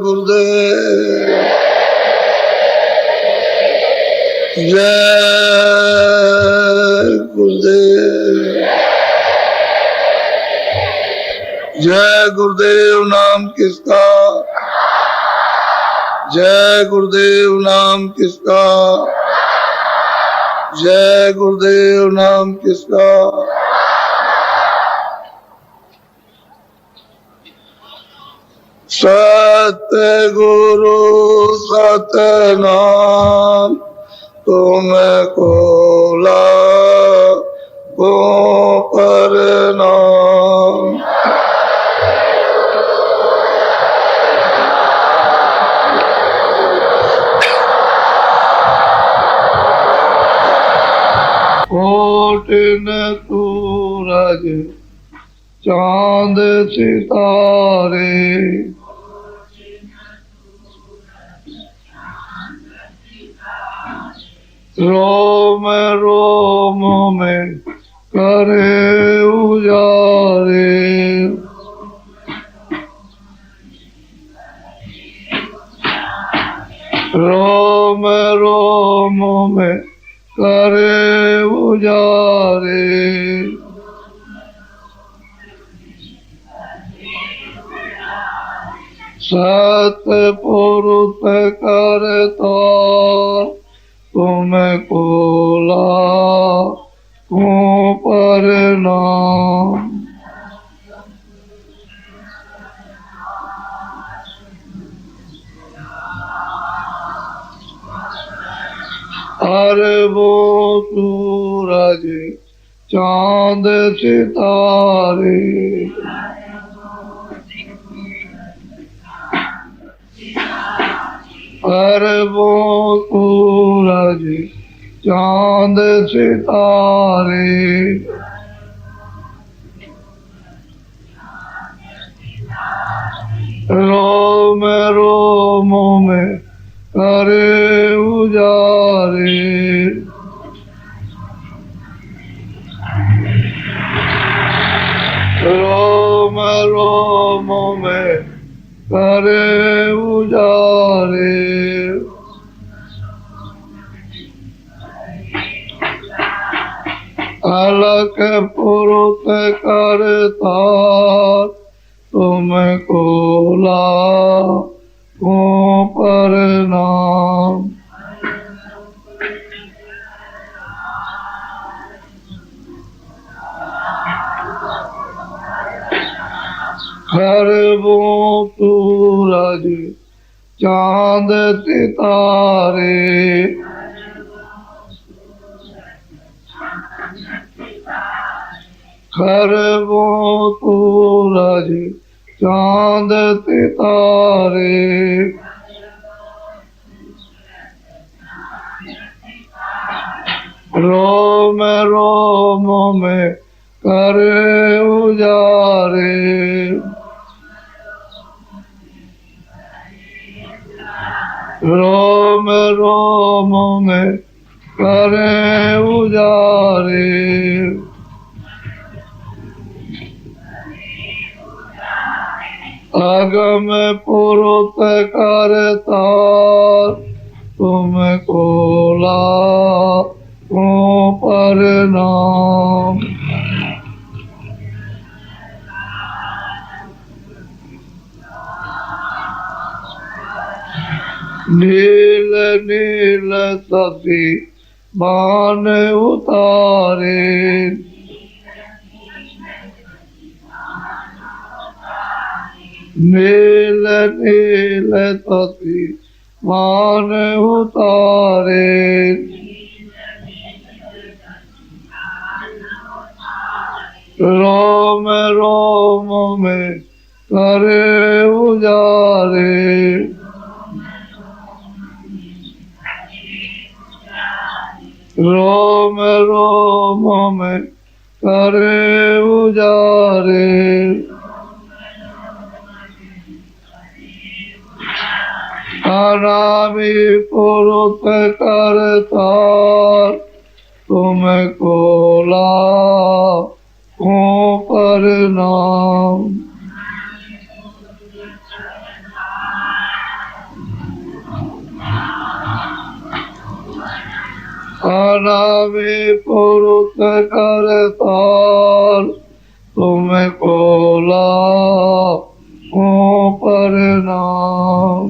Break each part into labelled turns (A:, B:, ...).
A: गुरुदेव जय गुरुदेव जय गुरुदेव नाम किसका जय गुरुदेव नाम किसका जय गुरुदेव नाम किसका सतगुरु सतनाम तुमको लागो प्रणाम कोटिन सूरज चांद सितारे रोम रोम में करे उजारे रोम रोम में करे उजारे सतपुरुष करता तुमको लागो प्रणाम अरबों सूरज चांद सितारे अरबों सूरज चांद सितारे रोम रोम में करे उजारे रोम रोम में करे उजारे अलग पुरुष करता तुमको लागो प्रणाम अरबों सूरज चांद सितारे अरबों सूरज चांद सितारे रोम रोम में करे उजारे रोम रोम में करे उजारे अगम पुरुष करता तुमको लागो प्रणाम नील नील सती मान उतारे नील नील सती मान उतारे रोम रोम में करे उजारे रोम रोम में करे उजारे अनामी पुरुष करता तुमको लागो प्रणाम अनामि पुरुष करतार तुमको लाखों प्रणाम।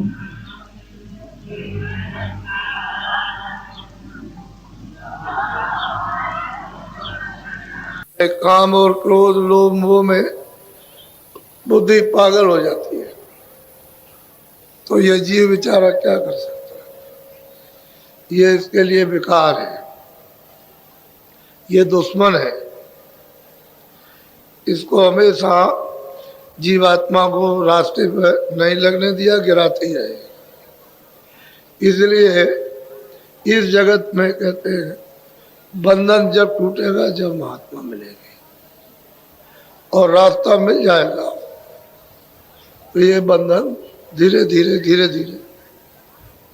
A: काम और क्रोध लोभ मोह में बुद्धि पागल हो जाती है, तो ये जीव बेचारा क्या कर सकता है? ये इसके लिए विकार है, ये दुश्मन है। इसको हमेशा जीवात्मा को रास्ते पर नहीं लगने दिया, गिराते ही रहे। इसलिए इस जगत में कहते हैं बंधन जब टूटेगा जब महात्मा मिलेंगे और रास्ता मिल जाएगा, तो ये बंधन धीरे धीरे धीरे धीरे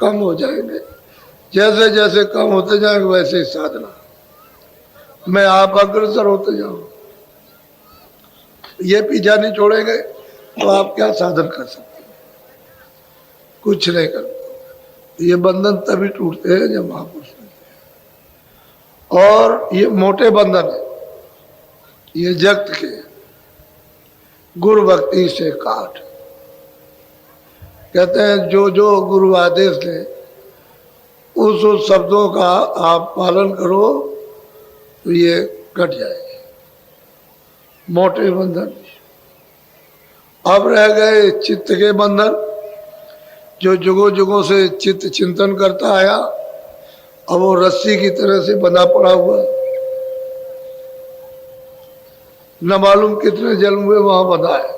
A: कम हो जाएंगे। जैसे जैसे कम होते जाएंगे वैसे ही साधना में आप अग्रसर होते जाओ। ये पीछा नहीं छोड़ेंगे तो आप क्या साधन कर सकते हैं? कुछ नहीं कर पाओगे। ये बंधन तभी टूटते हैं जब महापुरुष मिलते हैं। और ये मोटे बंधन है, ये जगत के गुरु भक्ति से काट। कहते हैं जो जो गुरु आदेश दे उस शब्दों का आप पालन करो तो ये कट जाएंगे मोटे बंधन। अब रह गए चित्त के बंधन, जो जुगों जुगों से चित्त चिंतन करता आया, अब वो रस्सी की तरह से बंधा पड़ा हुआ, न मालूम कितने जन्म हुए वहां बंधा है।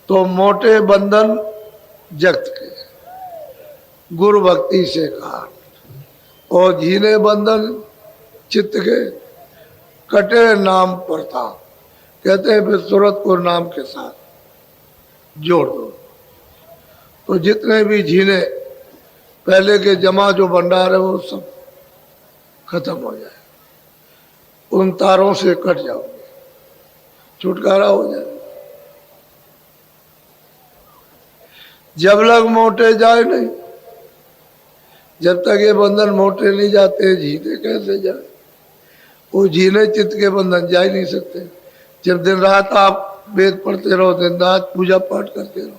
A: तो मोटे बंधन जगत के गुरु भक्ति से काट, और झीने बंधन चित्त के कटे नाम परता। कहते हैं फिर सूरत को नाम के साथ जोड़ दो, तो जितने भी झीने पहले के जमा जो भंडार है वो सब खत्म हो जाए, उन तारों से कट जाओगे, छुटकारा हो जाए। जब लग मोटे जाए नहीं, जब तक ये बंधन मोटे नहीं जाते झीने कैसे जाए? वो झीने चित्त के बंधन जा ही नहीं सकते। जब दिन रात आप वेद पढ़ते रहो, दिन रात पूजा पाठ करते रहो,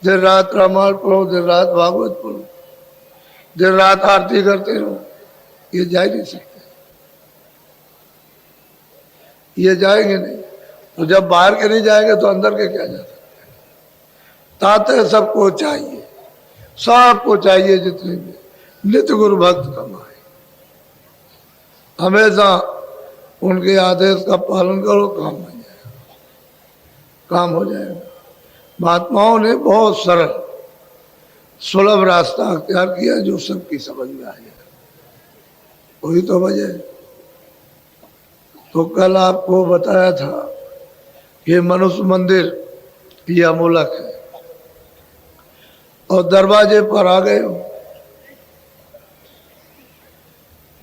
A: दिन रात रामायण पढ़ो, दिन रात भागवत पढ़ो, दिन रात आरती करते रहो, ये जा ही नहीं सकते, ये जाएंगे नहीं। तो जब बाहर के नहीं जाएंगे तो अंदर के क्या जा सकते? ताते सबको चाहिए, सबको चाहिए जितने भी नित्य गुरु भक्त कमाए, हमेशा उनके आदेश का पालन करो, काम हो जाएगा, काम हो जाएगा। महात्माओं ने बहुत सरल सुलभ रास्ता अख्तियार किया जो सबकी समझ में आ जाए, वही तो वजह है। तो कल आपको बताया था कि मनुष्य मंदिर ये अमूलक है, और दरवाजे पर आ गए हो।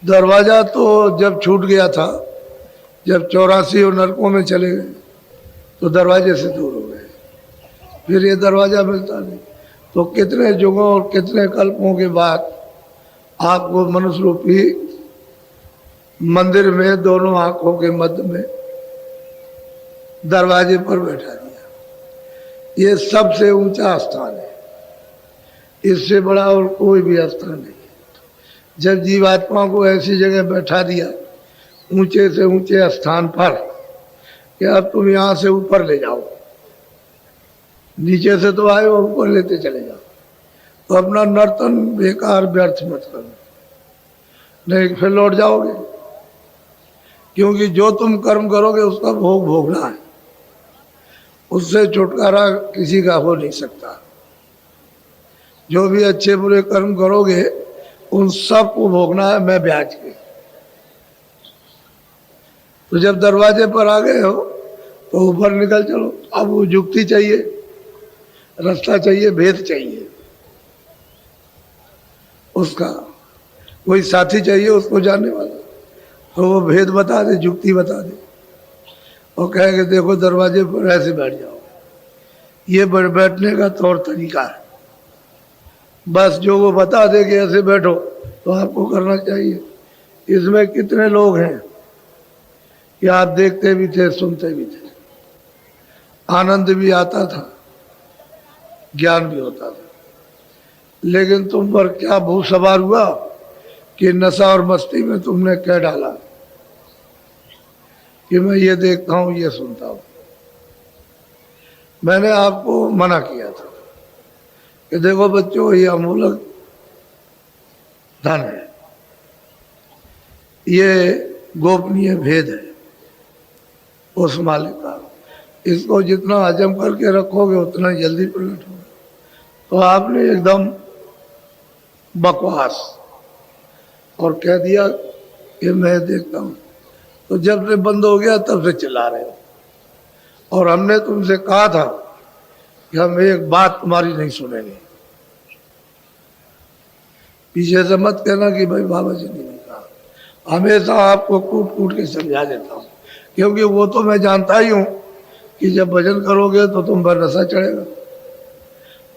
A: दरवाजा तो जब छूट गया था, जब 84 और नरकों में चले गए तो दरवाजे से दूर हो गए, फिर ये दरवाजा मिलता नहीं। तो कितने युगों और कितने कल्पों के बाद आपको मनुष्य रूपी मंदिर में दोनों आंखों के मध्य में दरवाजे पर बैठा दिया। ये सबसे ऊंचा स्थान है, इससे बड़ा और कोई भी स्थान नहीं। जब जीवात्मा को ऐसी जगह बैठा दिया ऊंचे से ऊंचे स्थान पर कि अब तुम यहाँ से ऊपर ले जाओ, नीचे से तो आए हो, ऊपर लेते चले जाओ, तो अपना नर्तन बेकार व्यर्थ मत करो, नहीं फिर लौट जाओगे। क्योंकि जो तुम कर्म करोगे उसका भोग भोगना है, उससे छुटकारा किसी का हो नहीं सकता। जो भी अच्छे बुरे कर्म करोगे उन सब को भोगना है, मैं ब्याज के। तो जब दरवाजे पर आ गए हो तो ऊपर निकल चलो। अब वो युक्ति चाहिए, रास्ता चाहिए, भेद चाहिए, उसका कोई साथी चाहिए उसको जानने वाला, तो वो भेद बता दे, युक्ति बता दे, और कहेंगे देखो दरवाजे पर ऐसे बैठ जाओ, ये बैठने का तौर तरीका है। बस जो वो बता दे कि ऐसे बैठो, तो आपको करना चाहिए। इसमें कितने लोग हैं कि आप देखते भी थे, सुनते भी थे, आनंद भी आता था, ज्ञान भी होता था, लेकिन तुम पर क्या भूत सवार हुआ कि नशा और मस्ती में तुमने कह डाला कि मैं ये देखता हूं, ये सुनता हूं। मैंने आपको मना किया था कि देखो बच्चों, ये अमूलक धन है, ये गोपनीय भेद है उस मालिक का, इसको जितना हजम करके रखोगे उतना जल्दी प्रकट होगा। तो आपने एकदम बकवास और कह दिया कि मैं देखता हूं। तो जब से बंद हो गया तब से चिल्ला रहे हो, और हमने तुमसे कहा था कि हम एक बात तुम्हारी नहीं सुनेंगे। पीछे से मत कहना कि भाई बाबा जी ने नहीं कहा। हमेशा आपको कूट कूट के समझा देता हूँ, क्योंकि वो तो मैं जानता ही हूँ कि जब भजन करोगे तो तुम पर नशा चढ़ेगा।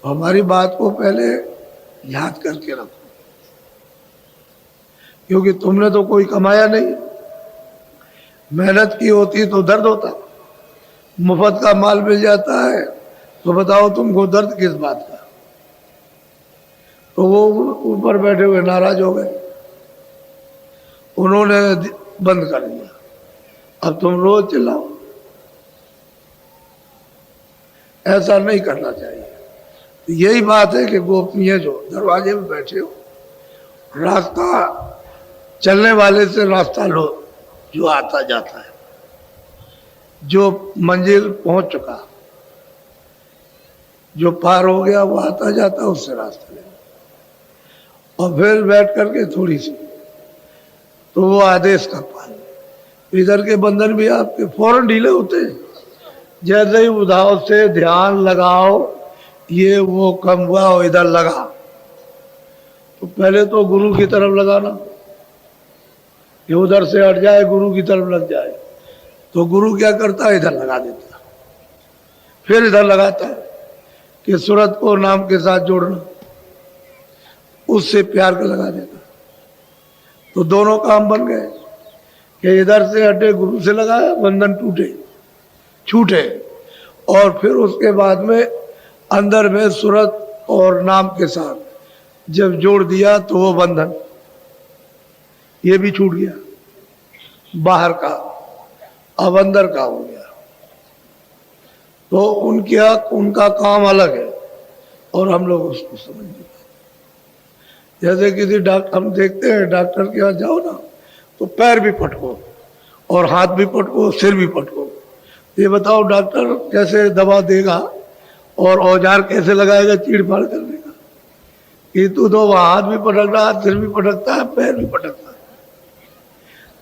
A: हमारी बात को पहले याद करके रखो, क्योंकि तुमने तो कोई कमाया नहीं, मेहनत की होती तो दर्द होता। मुफ्त का माल मिल जाता है तो बताओ तुमको दर्द किस बात का। तो वो ऊपर बैठे हुए नाराज हो गए, उन्होंने बंद कर दिया। अब तुम रोज चिल्लाओ, ऐसा नहीं करना चाहिए। यही बात है कि गोपनीय जो दरवाजे में बैठे हो, रास्ता चलने वाले से रास्ता लो, जो आता जाता है, जो मंजिल पहुंच चुका, जो पार हो गया वो आता जाता, उससे रास्ता ले, और फिर बैठ करके थोड़ी सी तो वो आदेश का पालन। इधर के बंधन भी आपके फौरन ढीले होते हैं। जैसे ही उधाव से ध्यान लगाओ, ये वो कम हुआ और इधर लगा, तो पहले तो गुरु की तरफ लगाना, ये उधर से हट जाए गुरु की तरफ लग जाए, तो गुरु क्या करता है, इधर लगा देता, फिर इधर लगाता है कि सूरत को नाम के साथ जोड़ना, उससे प्यार का लगा देता। तो दोनों काम बन गए कि इधर से हटे, गुरु से लगाया, बंधन टूटे छूटे, और फिर उसके बाद में अंदर में सूरत और नाम के साथ जब जोड़ दिया तो वो बंधन ये भी छूट गया, बाहर का अब अंदर का हो गया। तो उनका काम अलग है और हम लोग उसको समझ नहीं पाते। जैसे किसी डॉक्टर, हम देखते हैं डॉक्टर के यहाँ जाओ ना, तो पैर भी पटको और हाथ भी पटको, सिर भी पटको। ये बताओ डॉक्टर कैसे दवा देगा और औजार कैसे लगाएगा चीड़ फाड़ करने का? कि तू तो हाथ भी पटक रहा है, सिर भी पटकता है, पैर भी पटकता है।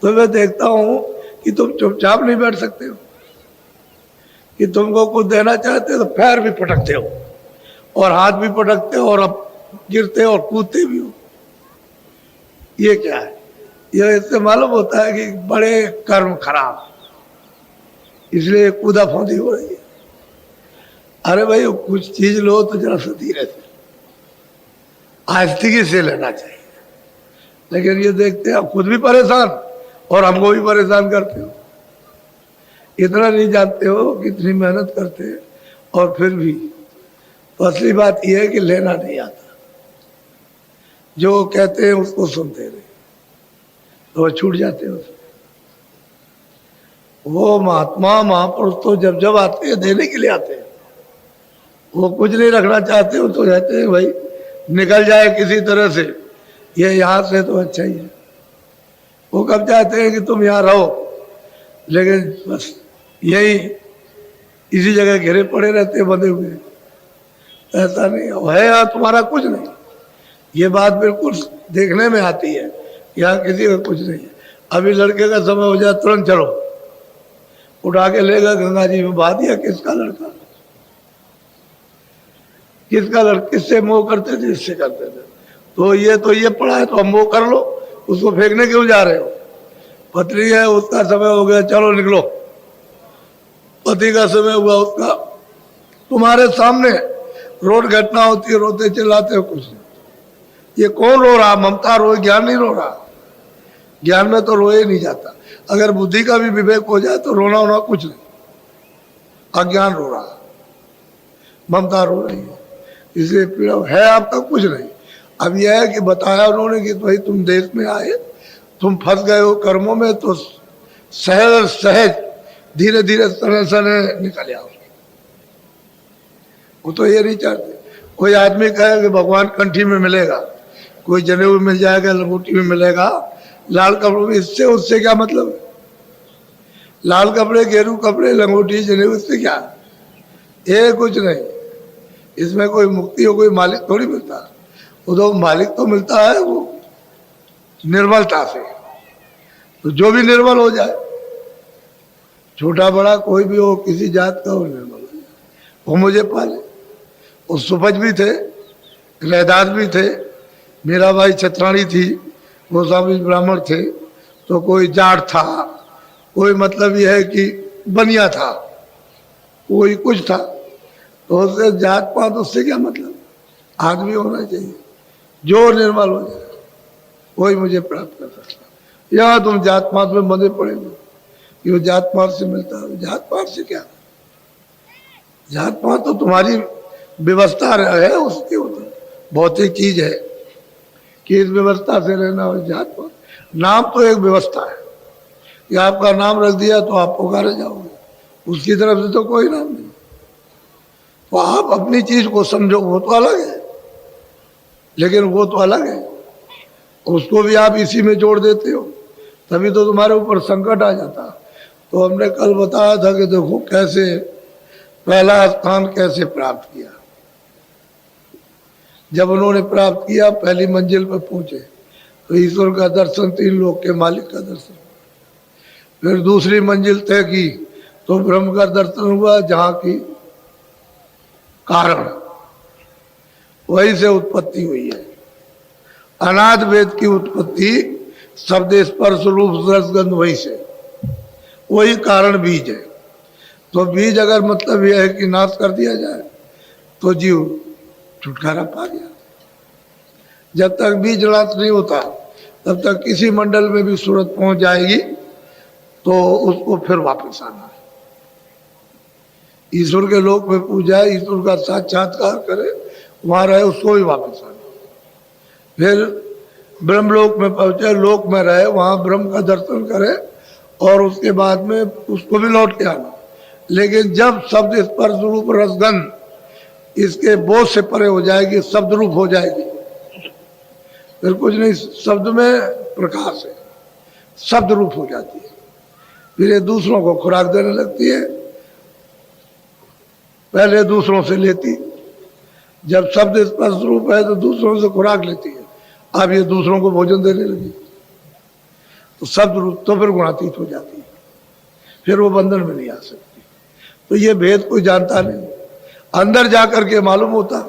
A: तो मैं देखता हूँ कि तुम चुपचाप नहीं बैठ सकते हो, कि तुमको कुछ देना चाहते हो तो पैर भी पटकते हो और हाथ भी पटकते हो और अब गिरते और कूदते भी हो। ये क्या है? ये इससे मालूम होता है कि बड़े कर्म खराब, इसलिए कूदा फौंदी हो रही है। अरे भाई कुछ चीज लो तो जरा सा धीरे से, आस्तिकी से लेना चाहिए। लेकिन ये देखते हैं आप खुद भी परेशान और हमको भी परेशान करते हो। इतना नहीं जानते हो कितनी मेहनत करते हैं, और फिर भी तो असली बात यह है कि लेना नहीं आता। जो कहते हैं उसको सुनते रहे तो वो छूट जाते हैं उसमें। वो महात्मा महापुरुष तो जब जब आते हैं देने के लिए आते हैं, वो कुछ नहीं रखना चाहते हो तो कहते हैं भाई निकल जाए किसी तरह से, ये यहाँ से तो अच्छा ही है। वो कब चाहते हैं कि तुम यहाँ रहो, लेकिन बस यही इसी जगह घेरे पड़े रहते हैं, बंधे हुए। ऐसा नहीं है यहाँ तुम्हारा कुछ नहीं। ये बात बिल्कुल देखने में आती है, यहाँ किसी का कुछ नहीं है। अभी लड़के का समय हो जाए तुरंत चलो उठा के लेगा गंगा जी में बहा दिया। किसका लड़का, किसका लड़का? किससे मोह करते थे, इससे करते थे। तो ये पड़ा है तो हम वो कर लो, उसको फेंकने क्यों जा रहे हो? पत्नी है, उसका समय हो गया, चलो निकलो। पति का समय हुआ उसका, तुम्हारे सामने रोड घटना होती है, रोते चिल्लाते हो कुछ नहीं। ये कौन रो रहा? ममता रोए, ज्ञान नहीं रो रहा। ज्ञान में तो रोए नहीं जाता। अगर बुद्धि का भी विवेक हो जाए तो रोना होना कुछ नहीं, अज्ञान रो रहा, ममता रो रही है, इसलिए पीड़ा है आपका कुछ नहीं। अब यह है कि बताया उन्होंने कि भाई तुम देश में आए, तुम फंस गए हो कर्मों में, तो सहज सहज धीरे धीरे सने सने निकल आओ। वो तो ये नहीं चाहते। कोई आदमी कहे कि भगवान कंठी में मिलेगा, कोई जनेऊ मिल जाएगा, लंगोटी में मिलेगा, लाल कपड़ों में, इससे उससे क्या मतलब है? लाल कपड़े, गेरू कपड़े, लंगोटी, जनेऊ, इससे क्या? ये कुछ नहीं। इसमें कोई मुक्ति हो, कोई मालिक थोड़ी मिलता। वो तो मालिक तो मिलता है वो निर्मलता से। तो जो भी निर्मल हो जाए, छोटा बड़ा कोई भी हो, किसी जात का हो, निर्मल हो जाए, वो मुझे पाले। वो सुपज भी थे, रहदार भी थे, मेरा भाई छत्राणी थी, गोस्वामी ब्राह्मण थे, तो कोई जाट था, कोई मतलब यह है कि बनिया था, कोई कुछ था। तो उससे जात पात उससे क्या मतलब? आदमी होना चाहिए जो निर्मल हो जाए, वही मुझे प्राप्त कर सकता। यहाँ तुम जात पात में बंधे पड़े हो कि वो जात पात से मिलता है। जात पात से क्या? जात पात तो तुम्हारी व्यवस्था है, उसकी भौतिक चीज है कि इस व्यवस्था से रहना हो। जात पात नाम तो एक व्यवस्था है कि आपका नाम रख दिया तो आप पुकारे जाओगे, उसकी तरफ से तो कोई नाम नहीं। तो आप अपनी चीज को समझो, वो तो अलग है, लेकिन वो तो अलग है, उसको भी आप इसी में जोड़ देते हो, तभी तो तुम्हारे ऊपर संकट आ जाता। तो हमने कल बताया था कि देखो कैसे पहला स्थान कैसे प्राप्त किया। जब उन्होंने प्राप्त किया, पहली मंजिल पर पहुंचे तो ईश्वर का दर्शन, 3 लोक के मालिक का दर्शन। फिर दूसरी मंजिल तय की तो ब्रह्म का दर्शन हुआ, जहां की कारण वही से उत्पत्ति हुई है। अनाद वेद की उत्पत्ति शब्द स्पर्श रूप रसगंध वही से, वही कारण बीज है। तो बीज अगर मतलब यह है कि नाश कर दिया जाए तो जीव छुटकारा पा गया। जब तक बीज नाश नहीं होता तब तक किसी मंडल में भी सूरत पहुंच जाएगी तो उसको फिर वापस आना है। ईश्वर के लोक में पूजा है, ईश्वर का साक्षात्कार करे, वहां रहे, उसको भी वापस आना। फिर ब्रह्मलोक में पहुंचे, लोक में रहे, वहां ब्रह्म का दर्शन करे और उसके बाद में उसको भी लौट के आना। लेकिन जब शब्द स्पर्श रूप रसगंध इसके बोझ से परे हो जाएगी, शब्द रूप हो जाएगी, फिर कुछ नहीं, शब्द में प्रकाश है, शब्द रूप हो जाती है। फिर ये दूसरों को खुराक देने लगती है। पहले दूसरों से लेती, जब शब्द स्पर्श रूप है तो दूसरों से खुराक लेती है, अब ये दूसरों को भोजन देने लगी तो शब्द रूप, तो फिर गुणातीत हो जाती है, फिर वो बंधन में नहीं आ सकती। तो ये भेद कोई जानता नहीं, अंदर जाकर के मालूम होता,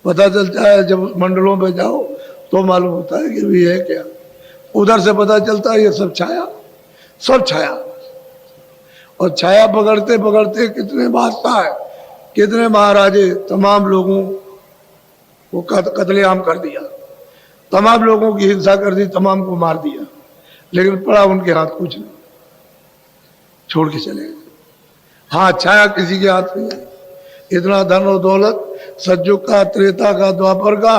A: पता चलता है। जब मंडलों में जाओ तो मालूम होता है कि ये है क्या। उधर से पता चलता है ये सब छाया, सब छाया। और छाया पकड़ते पकड़ते कितने बादशाह है, कितने महाराजे, तमाम लोगों को कत्लेआम कर दिया, तमाम लोगों की हिंसा कर दी, तमाम को मार दिया, लेकिन पड़ा उनके हाथ कुछ नहीं, छोड़ के चले गए। हाँ, छाया किसी के हाथ में है। इतना धन और दौलत सतयुग का, त्रेता का, द्वापर का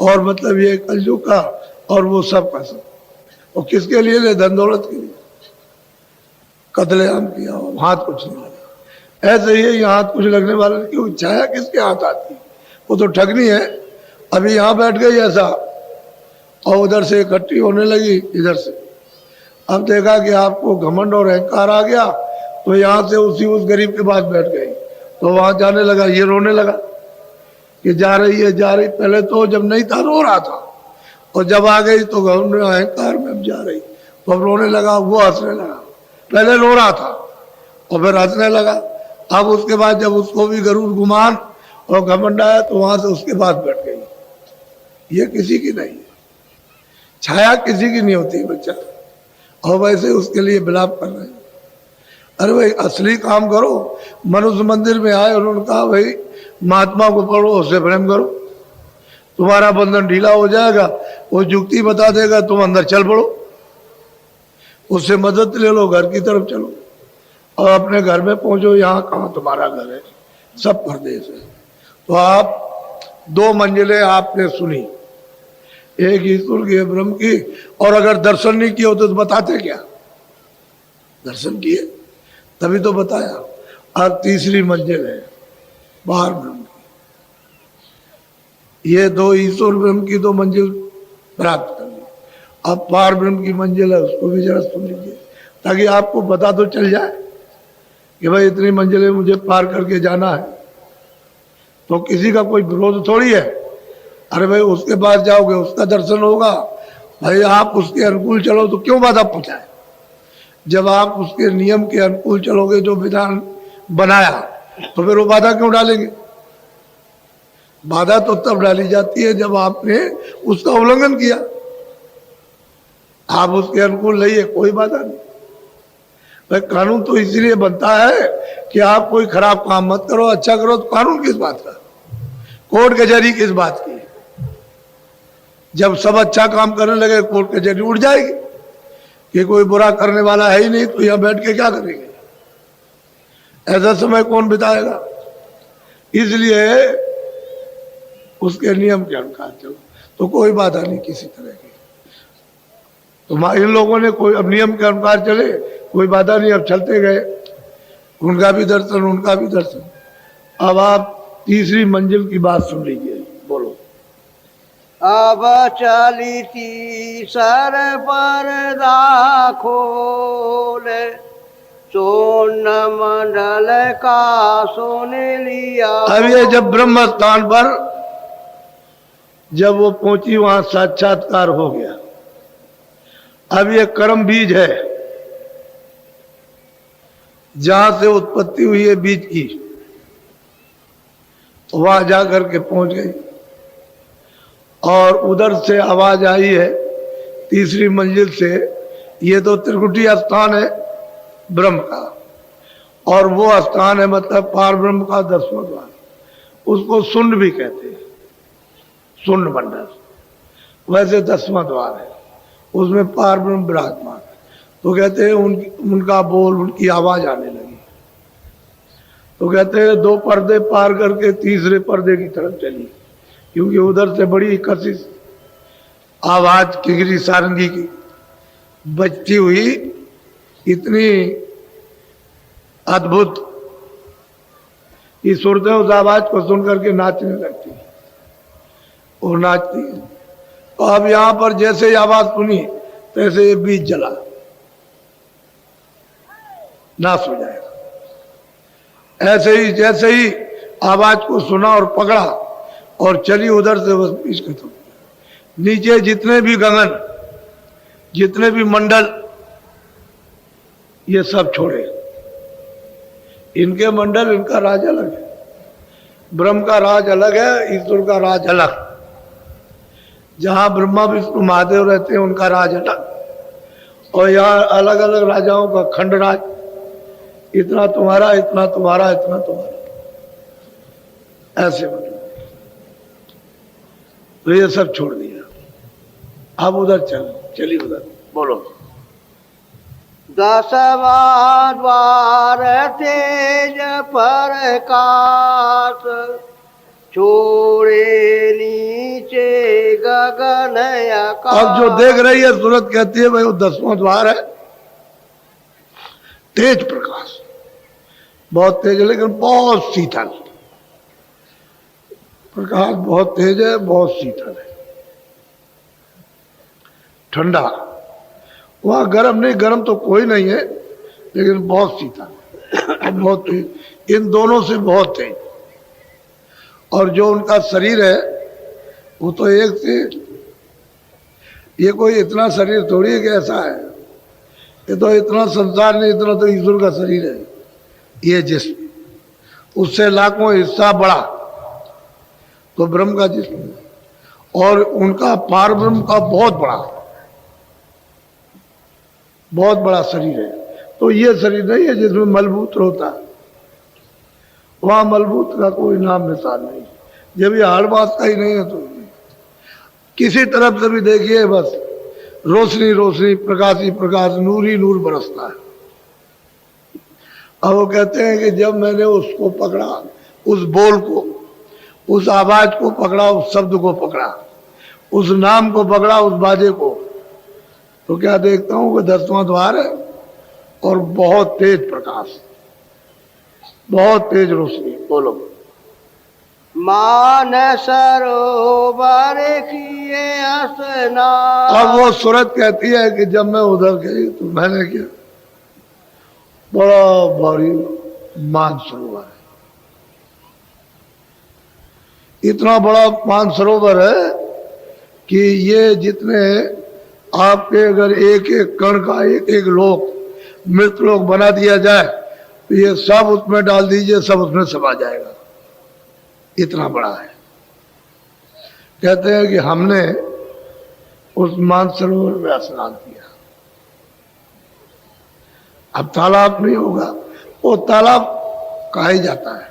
A: और मतलब ये कलयुग का, और वो सब का सब। और किसके लिए? धन दौलत के लिए कत्लेआम किया, हाथ कुछ नहीं लगा। ऐसे ही यहाँ हाथ कुछ लगने वाला, क्यों? छाया किसके हाथ आती है? वो तो ठगनी है। अभी यहाँ बैठ गई ऐसा और उधर से इकट्ठी होने लगी, इधर से। अब देखा कि आपको घमंड और अहंकार आ गया तो यहाँ से उस गरीब के पास बैठ गई, तो वहां जाने लगा, ये रोने लगा कि जा रही है, जा रही। पहले तो जब नहीं था रो रहा था, और जब आ गई तो घमंड अहंकार में अब जा रही, तो अब रोने लगा, वो हंसने लगा। पहले रो रहा था और फिर हंसने लगा। अब उसके बाद जब उसको भी गरुड़ गुमान और घमंड आया तो वहां से उसके पास बैठ गई। ये किसी की नहीं है, छाया किसी की नहीं होती बच्चा। और वैसे उसके लिए विलाप कर रहे हैं। अरे भाई असली काम करो। मनुष्य मंदिर में आए, उन्होंने कहा भाई महात्मा को पढ़ो, उससे प्रेम करो। तुम्हारा बंधन ढीला हो जाएगा, वो युक्ति बता देगा, तुम अंदर चल पड़ो, उससे मदद ले लो, घर की तरफ चलो और अपने घर में पहुंचो। यहाँ कहाँ तुम्हारा घर है, सब परदेश है। तो आप 2 मंजिलें आपने सुनी, एक ईश्वर की, ब्रह्म की, और अगर दर्शन नहीं किए होते तो बताते क्या? दर्शन किए तभी तो बताया। अब तीसरी मंजिल है बाहर ब्रह्म की। ये 2 ईश्वर ब्रह्म की 2 मंजिल प्राप्त कर ली। अब पार ब्रह्म की मंजिल है, उसको भी जरा सुन लीजिए, ताकि आपको पता तो चल जाए कि भाई इतनी मंजिलें मुझे पार करके जाना है। तो किसी का कोई विरोध थोड़ी है, अरे भाई उसके पास जाओगे, उसका दर्शन होगा, भाई आप उसके अनुकूल चलो तो क्यों बाधा पहुंचाए? जब आप उसके नियम के अनुकूल चलोगे, जो विधान बनाया, तो फिर वो बाधा क्यों डालेंगे? बाधा तो तब डाली जाती है जब आपने उसका उल्लंघन किया। आप उसके अनुकूल रहिए, कोई बाधा नहीं। भाई कानून तो इसलिए बनता है कि आप कोई खराब काम मत करो, अच्छा करो। तो कानून किस बात का, कोर्ट कचहरी किस बात की? जब सब अच्छा काम करने लगे, कोर्ट कचहरी उठ जाएगी कि कोई बुरा करने वाला है ही नहीं, तो यहां बैठ के क्या करेंगे? ऐसा समय कौन बिताएगा? इसलिए उसके नियम के अनुसार चलो, तो कोई बाधा नहीं किसी तरह की। तो इन लोगों ने कोई अब नियम के अनुसार चले, कोई बाधा नहीं, अब चलते गए, उनका भी दर्शन, उनका भी दर्शन। अब आप तीसरी मंजिल की बात सुन लीजिए, बोलो।
B: अब चली तीसर पर्दा खोले, सोन मंडल का सुन लिया।
A: अब ये जब ब्रह्म स्थान पर जब वो पहुंची, वहां साक्षात्कार हो गया। अब ये कर्म बीज है, जहां से उत्पत्ति हुई है बीज की, वहां जाकर के पहुंच गई। और उधर से आवाज आई है तीसरी मंजिल से, ये तो त्रिकुटी स्थान है ब्रह्म का, और वो स्थान है मतलब पार ब्रह्म का 10वां द्वार, उसको सुंड भी कहते हैं, सुंड मंडल। वैसे 10वां द्वार है, उसमें पार ब्रह्म विराजमान। तो कहते हैं उनका बोल, उनकी आवाज आने लगी। तो कहते हैं 2 पर्दे पार करके तीसरे पर्दे की तरफ चली, क्योंकि उधर से बड़ी कशिश आवाज किंगरी सारंगी की बजती हुई, इतनी अद्भुत कि सुरतें उस आवाज को सुन करके नाचने लगती, वो नाचती है। तो अब यहां पर जैसे ही आवाज सुनी, तैसे ये बीज जला, नाश हो जाएगा। ऐसे ही जैसे ही आवाज को सुना और पकड़ा और चली उधर से, बस बीज खत्म। नीचे जितने भी गगन, जितने भी मंडल, ये सब छोड़े। इनके मंडल, इनका राज अलग है, ब्रह्म का राज अलग है, ईश्वर का राज अलग। जहां ब्रह्मा विष्णु महादेव रहते हैं, उनका राज अलग, और यहाँ अलग अलग राजाओं का खंड राज, इतना तुम्हारा, इतना तुम्हारा, इतना तुम्हारा, ऐसे मतलब। तो ये सब छोड़ दिया। अब उधर चली उधर, बोलो।
B: 10वां द्वार तेज प्रकाश, छोड़े नीचे गगन आकाश।
A: अब जो देख रही है सूरत कहती है भाई वो 10वां द्वार है, तेज प्रकाश, बहुत तेज है, लेकिन बहुत शीतल। प्रकाश बहुत तेज है, बहुत शीतल है, ठंडा। वहां गर्म नहीं, गर्म तो कोई नहीं है, लेकिन बहुत शीतल, बहुत तेज, इन दोनों से बहुत तेज। और जो उनका शरीर है वो तो एक से, ये कोई इतना शरीर थोड़ी है कि ऐसा है, ये तो इतना संसार नहीं, इतना तो ईश्वर का शरीर है ये जिस्म, उससे लाखों हिस्सा बड़ा तो ब्रह्म का जिस्म है, और उनका पार ब्रह्म का बहुत बड़ा शरीर है। तो ये शरीर नहीं है जिसमें मलबूत्र होता है, वहां मलबूत्र का कोई नाम निशान नहीं। जब ये हाड़ बात का ही नहीं है तो किसी तरफ से भी देखिए बस रोशनी रोशनी, प्रकाश ही प्रकाश, नूर ही नूर बरसता है। अब वो कहते हैं कि जब मैंने उसको पकड़ा, उस बोल को, उस आवाज को पकड़ा, उस शब्द को पकड़ा, उस नाम को पकड़ा, उस बाजे को, तो क्या देखता हूं कि 10वां द्वार है और बहुत तेज प्रकाश, बहुत तेज रोशनी। बोलो।
B: मान सरोवर किए स्नान।
A: अब वो सूरत कहती है कि जब मैं उधर गई तो मैंने किया, बड़ा भारी मानसरोवर है, इतना बड़ा मानसरोवर है कि ये जितने आपके अगर एक एक कण का एक एक लोक, मृत लोक बना दिया जाए तो ये सब उसमें डाल दीजिए, सब उसमें समा जाएगा, इतना बड़ा है। कहते हैं कि हमने उस मानसरोवर में स्नान किया। अब तालाब नहीं होगा, वो तालाब कहा ही जाता है,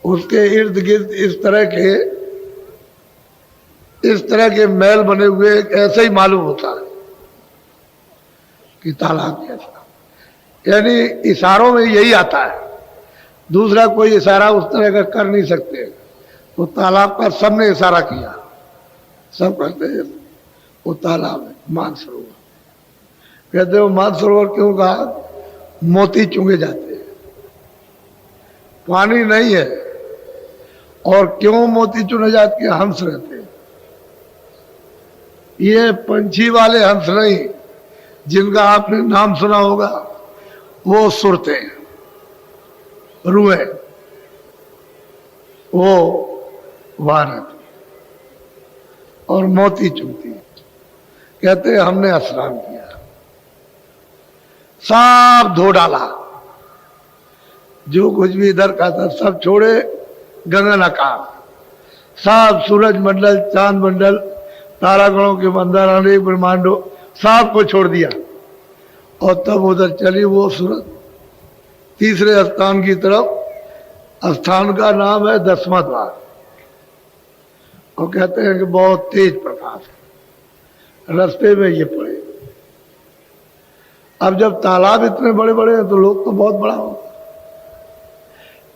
A: उसके इर्द गिर्द इस तरह के महल बने हुए, ऐसे ही मालूम होता है कि तालाब कैसा, यानी इशारों में यही आता है, दूसरा कोई इशारा उस तरह का कर नहीं सकते। तो तालाब का सबने इशारा किया, सब कहते हैं वो तालाब है, मानसरोवर। कहते हो मानसरोवर क्यों कहा? मोती चुंगे जाते हैं, पानी नहीं है। और क्यों मोती चुने जाते हैं? हंस रहते हैं, ये पंछी वाले हंस नहीं जिनका आपने नाम सुना होगा, वो सुरते, रुए, वो वारत और मोती चुनती। कहते हैं हमने स्नान किया, सब धो डाला, जो कुछ भी इधर का था सब छोड़े, गगन आकाश, सब सूरज मंडल, चांद मंडल, तारागणों के मंदिर, अनेक ब्रह्मांडों, सब को छोड़ दिया। और तब उधर चली वो सूरत तीसरे स्थान की तरफ। स्थान का नाम है 10वां द्वार, और कहते हैं कि बहुत तेज प्रकाश है। रास्ते में ये पड़े। अब जब तालाब इतने बड़े बड़े हैं तो लोग तो बहुत बड़ा होगा,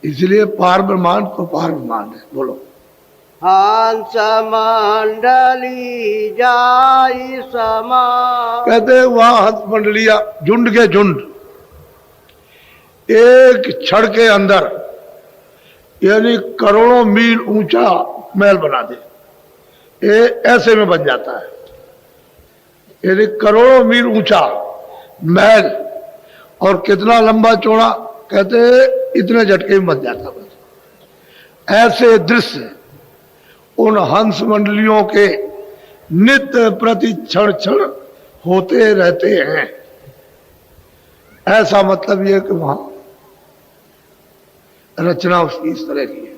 A: इसलिए पार ब्रह्मांड तो पार ब्रह्मांड है। बोलो।
B: हंस मंडली जाई समा।
A: कहते हैं वहां हंस मंडलिया, झुंड के झुंड, एक क्षण के अंदर, यानी करोड़ों मील ऊंचा महल बना दे, ये ऐसे में बन जाता है। यानी करोड़ों मील ऊंचा महल, और कितना लंबा चौड़ा, कहते हैं इतने झटके में बन जाता। बस ऐसे दृश्य उन हंस मंडलियों के नित्य प्रति क्षण क्षण होते रहते हैं। ऐसा मतलब यह कि वहां रचना उसकी इस तरह की है।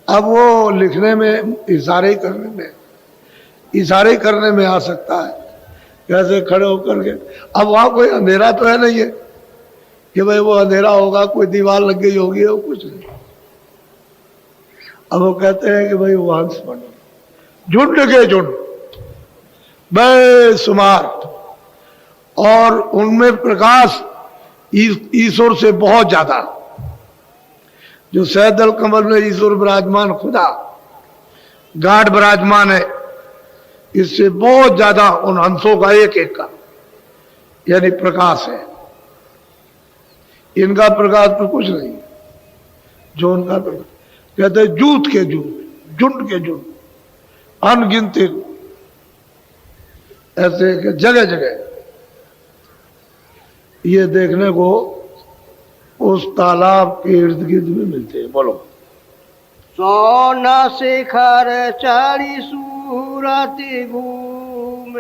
A: अब वो लिखने में, इशारे करने में आ सकता है, कैसे खड़े होकर के। अब वहां कोई अंधेरा तो है नहीं है कि भाई वो अंधेरा होगा, कोई दीवार लग गई होगी, वो कुछ नहीं। अब वो कहते हैं कि भाई वो हंस मंडल, झुंड के झुंड, बेशुमार, और उनमें प्रकाश ईश्वर से बहुत ज्यादा। जो सैदल कमल में ईश्वर विराजमान, खुदा गाढ़ विराजमान है, इससे बहुत ज्यादा उन हंसों का एक एक का यानी प्रकाश है। इनका प्रकाश तो कुछ नहीं, जो उनका प्रकाश। कहते हैं जूत के जूत, झुंड के झुंड, अनगिनती, ऐसे जगह जगह ये देखने को उस तालाब के इर्द गिर्द में मिलते हैं। बोलो।
B: सोना शिखर चढ़ी सूरति घूम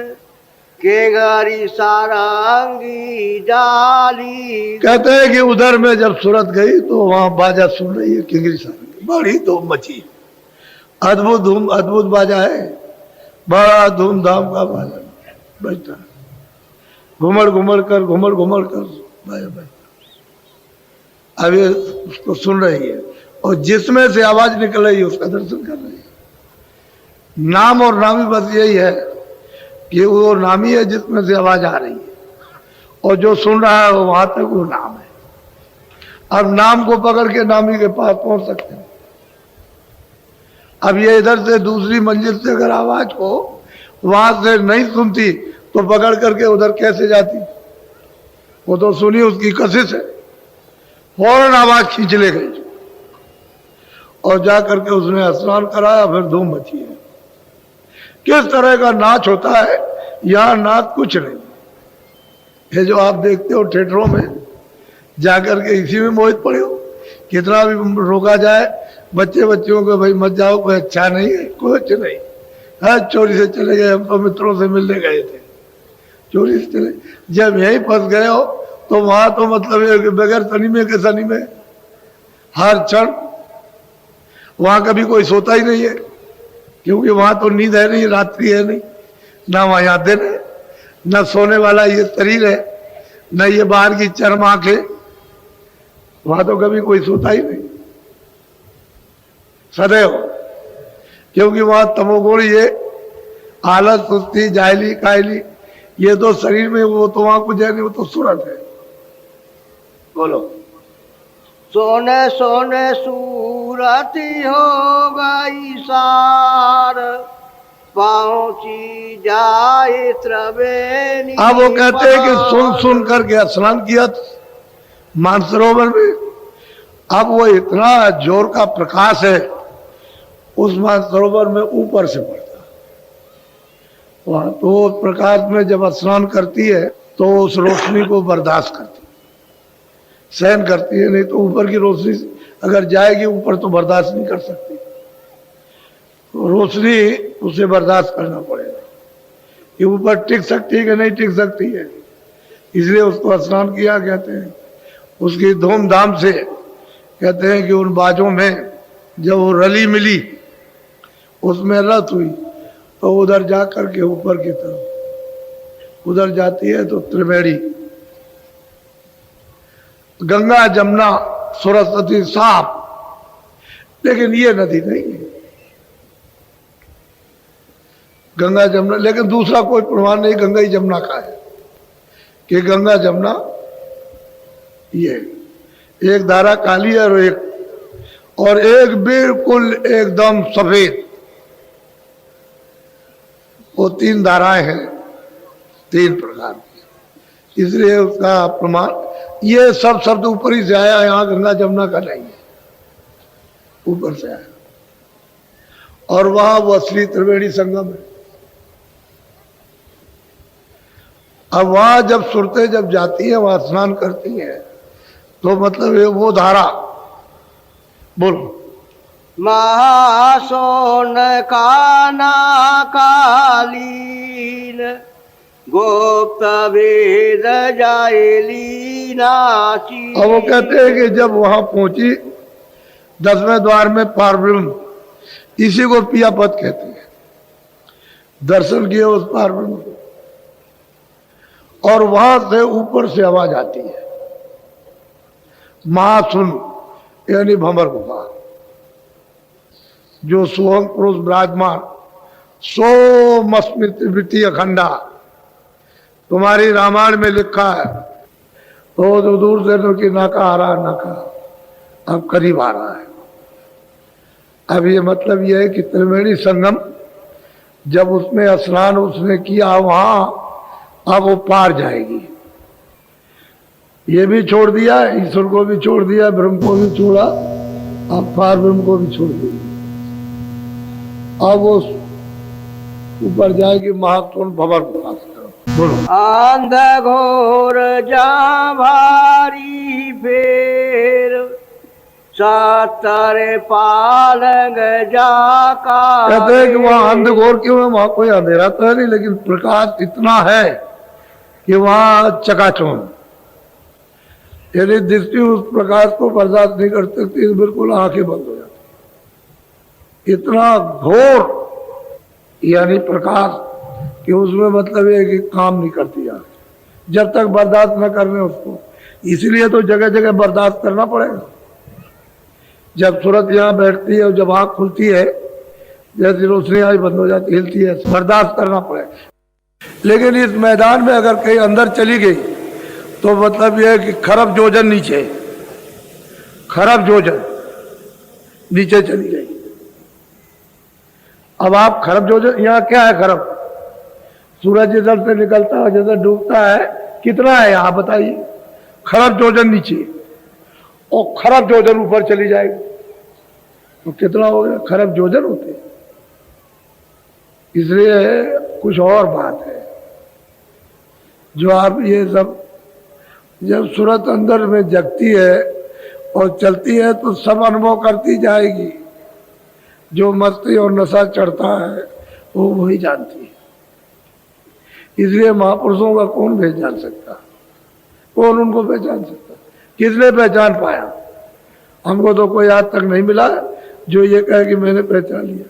B: के गारी सारंगी जाली।
A: कहते हैं कि उधर में जब सूरत गई तो वहां बाजा सुन रही है, किंगरी सारंगी, बड़ी धूम मची, अद्भुत बाजा है, बड़ा धूमधाम का बाजा बजता है, घुमड़ घुमड़ कर बाजा बजता। अब ये उसको सुन रही है, और जिसमें से आवाज निकल रही है उसका दर्शन कर रही है। नाम और नामी बस यही है कि वो नामी है जिसमें से आवाज आ रही है, और जो सुन रहा है वो वहां तक वो नाम है। अब नाम को पकड़ के नामी के पास पहुंच सकते हैं। अब ये इधर से दूसरी मंजिल से अगर आवाज को वहां से नहीं सुनती तो पकड़ करके उधर कैसे जाती? वो तो सुनी, उसकी कशिश है, फौरन आवाज खींच ले गई और जा करके उसने स्नान कराया, फिर धूम मची है। किस तरह का नाच होता है यहाँ, नाच कुछ नहीं। ये जो आप देखते हो थिएटरों में जाकर के इसी में मोहित पड़े हो, कितना भी रोका जाए बच्चों को, भाई मत जाओ, कोई अच्छा नहीं है, कुछ नहीं है, चोरी से चले गए, हम तो मित्रों से मिलने गए थे, चोरी से चले। जब यहीं फंस गए हो तो वहां तो मतलब है कि बगैर सनीमे के सनीमे हर क्षण, वहां कभी कोई सोता ही नहीं है, क्योंकि वहां तो नींद है नहीं, रात्रि है नहीं, ना वहां यहाँ दिन है, न सोने वाला ये शरीर है, न ये बाहर की चरम आंखें, वहां तो कभी कोई सोता ही नहीं सदैव, क्योंकि वहां तमोगुण, ये आलस, सुस्ती, जाहली, कायली, ये तो शरीर में, वो तो वहां कुछ है नहीं, वो तो सूरत है। बोलो।
B: सोने सोने सूरती हो गई सार, पहुंची जाए त्रिवेणी।
A: अब वो कहते हैं कि सुन सुन करके स्नान किया मानसरोवर में। अब वो इतना जोर का प्रकाश है उस मानसरोवर में, ऊपर से पड़ता वहां, तो उस प्रकाश में जब स्नान करती है तो उस रोशनी को बर्दाश्त करती, सहन करती है। नहीं तो ऊपर की रोशनी अगर जाएगी ऊपर तो बर्दाश्त नहीं कर सकती, तो रोशनी उसे बर्दाश्त करना पड़ेगा कि ऊपर टिक सकती है कि नहीं टिक सकती है। इसलिए उसको स्नान किया कहते हैं। उसकी धूमधाम से कहते हैं कि उन बाजों में जब वो रली मिली, उसमें रत हुई, तो उधर जा करके ऊपर की तरफ उधर जाती है तो त्रिवेणी, गंगा, जमुना, सरस्वती साफ, लेकिन ये नदी नहीं है गंगा जमुना। लेकिन दूसरा कोई प्रमाण नहीं गंगा ही जमुना का है कि गंगा जमुना ये एक धारा काली है और एक बिल्कुल एकदम सफेद, वो तीन धाराएं हैं, तीन प्रकार की। इसलिए उसका प्रमाण, ये सब शब्द ऊपर ही से आया, यहाँ गंगा जमुना का नहीं है, ऊपर से आया। और वहां वो असली त्रिवेणी संगम है। अब वहां जब सुरतें जब जाती हैं, वहां स्नान करती हैं, तो मतलब ये वो धारा, बोलो।
B: महासोन काना कालीन, गुप्त भेद जायली नाची।
A: अब वो कहते हैं कि जब वहां पहुंची 10वें द्वार में पारब्रह्म, इसी को पिया पद कहते हैं, दर्शन किए उस पारब्रह्म को, और वहां से ऊपर से आवाज आती है, महासुन यानी भंवर गुफा, जो सोहम पुरुष विराजमान, सोमस्मित वित्तीय अखंडा, तुम्हारी रामायण में लिखा है। तो दूर से कि नाका आ रहा, नाका अब करीब आ रहा है। अब ये मतलब ये है कि त्रिवेणी संगम जब उसमें स्नान उसने किया वहां, अब वो पार जाएगी। ये भी छोड़ दिया, ईश्वर को भी छोड़ दिया, ब्रह्म को भी छोड़ा, अब पार ब्रह्म को भी छोड़ दिया। अब वो ऊपर जाएगी महात्म भवर को। बोलो।
B: अंध घोर जा भारी फेर, सातर पालंग जा का।
A: कहते हैं कि वहां अंधघोर क्यों है? वहां कोई अंधेरा तो है नहीं, लेकिन प्रकाश इतना है कि वहां चकाचौंध, यदि दृष्टि उस प्रकाश को बर्दाश्त नहीं कर सकती तो बिल्कुल आंखें बंद हो जाती। इतना घोर यानी प्रकाश कि उसमें मतलब है कि काम नहीं करती आंख, जब तक बर्दाश्त न करने उसको। इसलिए तो जगह जगह बर्दाश्त करना पड़ेगा। जब सूरत यहाँ बैठती है और जब आंख खुलती है जैसी रोशनी आई बंद हो जाती, हिलती है, बर्दाश्त करना पड़े। लेकिन इस मैदान में अगर कहीं अंदर चली गई तो मतलब यह है कि खरब जोजन नीचे, खरब जोजन नीचे चली गई। अब आप खरब जोजन, यहाँ क्या है खरब? सूरज इधर से निकलता है जैसे डूबता है, कितना है यहाँ बताइए? खरब जोजन नीचे, और खरब जोजन ऊपर चली जाएगी तो कितना हो गया? खरब जोजन होते। इसलिए कुछ और बात है जो आप ये सब, जब सूरत अंदर में जगती है और चलती है तो सब अनुभव करती जाएगी। जो मस्ती और नशा चढ़ता है वो वही जानती है। इसलिए महापुरुषों का कौन पहचान सकता? कौन उनको पहचान सकता? किसने पहचान पाया? हमको तो कोई आज तक नहीं मिला जो ये कहे कि मैंने पहचान लिया।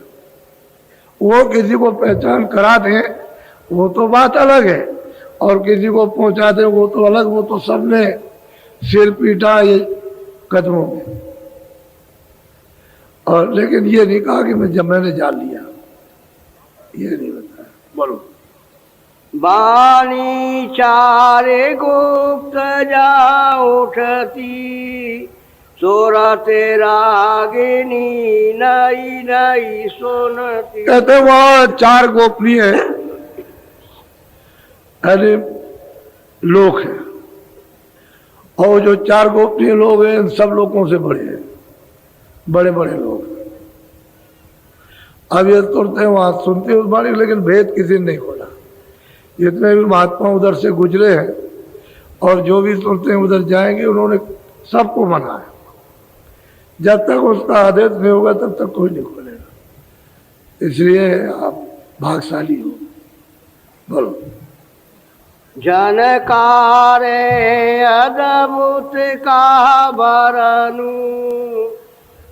A: वो किसी को पहचान करा दें वो तो बात अलग है, और किसी को पहुंचा दें वो तो अलग। वो तो सबने सिर पीटा ये कदमों में, और लेकिन ये नहीं कहा कि मैंने जान लिया, ये नहीं बताया। बोलो।
B: बाणी चारे गुप्त जा उठती, सोरते रागिनी नई नई सुनती।
A: कहते वहां 4 गोपनीय अरे लोग हैं, और जो 4 गोपनीय लोग हैं इन सब लोगों से बड़े हैं, बड़े बड़े लोग। अब ये तुरते वहां सुनते उस बाणी, लेकिन भेद किसी ने नहीं खोला। जितने भी महात्मा उधर से गुजरे हैं और जो भी सुनते हैं उधर जाएंगे, उन्होंने सबको मना है। जब तक उसका आदेश नहीं होगा तब तक कोई नहीं खोलेगा। इसलिए आप भाग्यशाली हो। बोलो।
B: जनकारे अद्भुत का बरनु,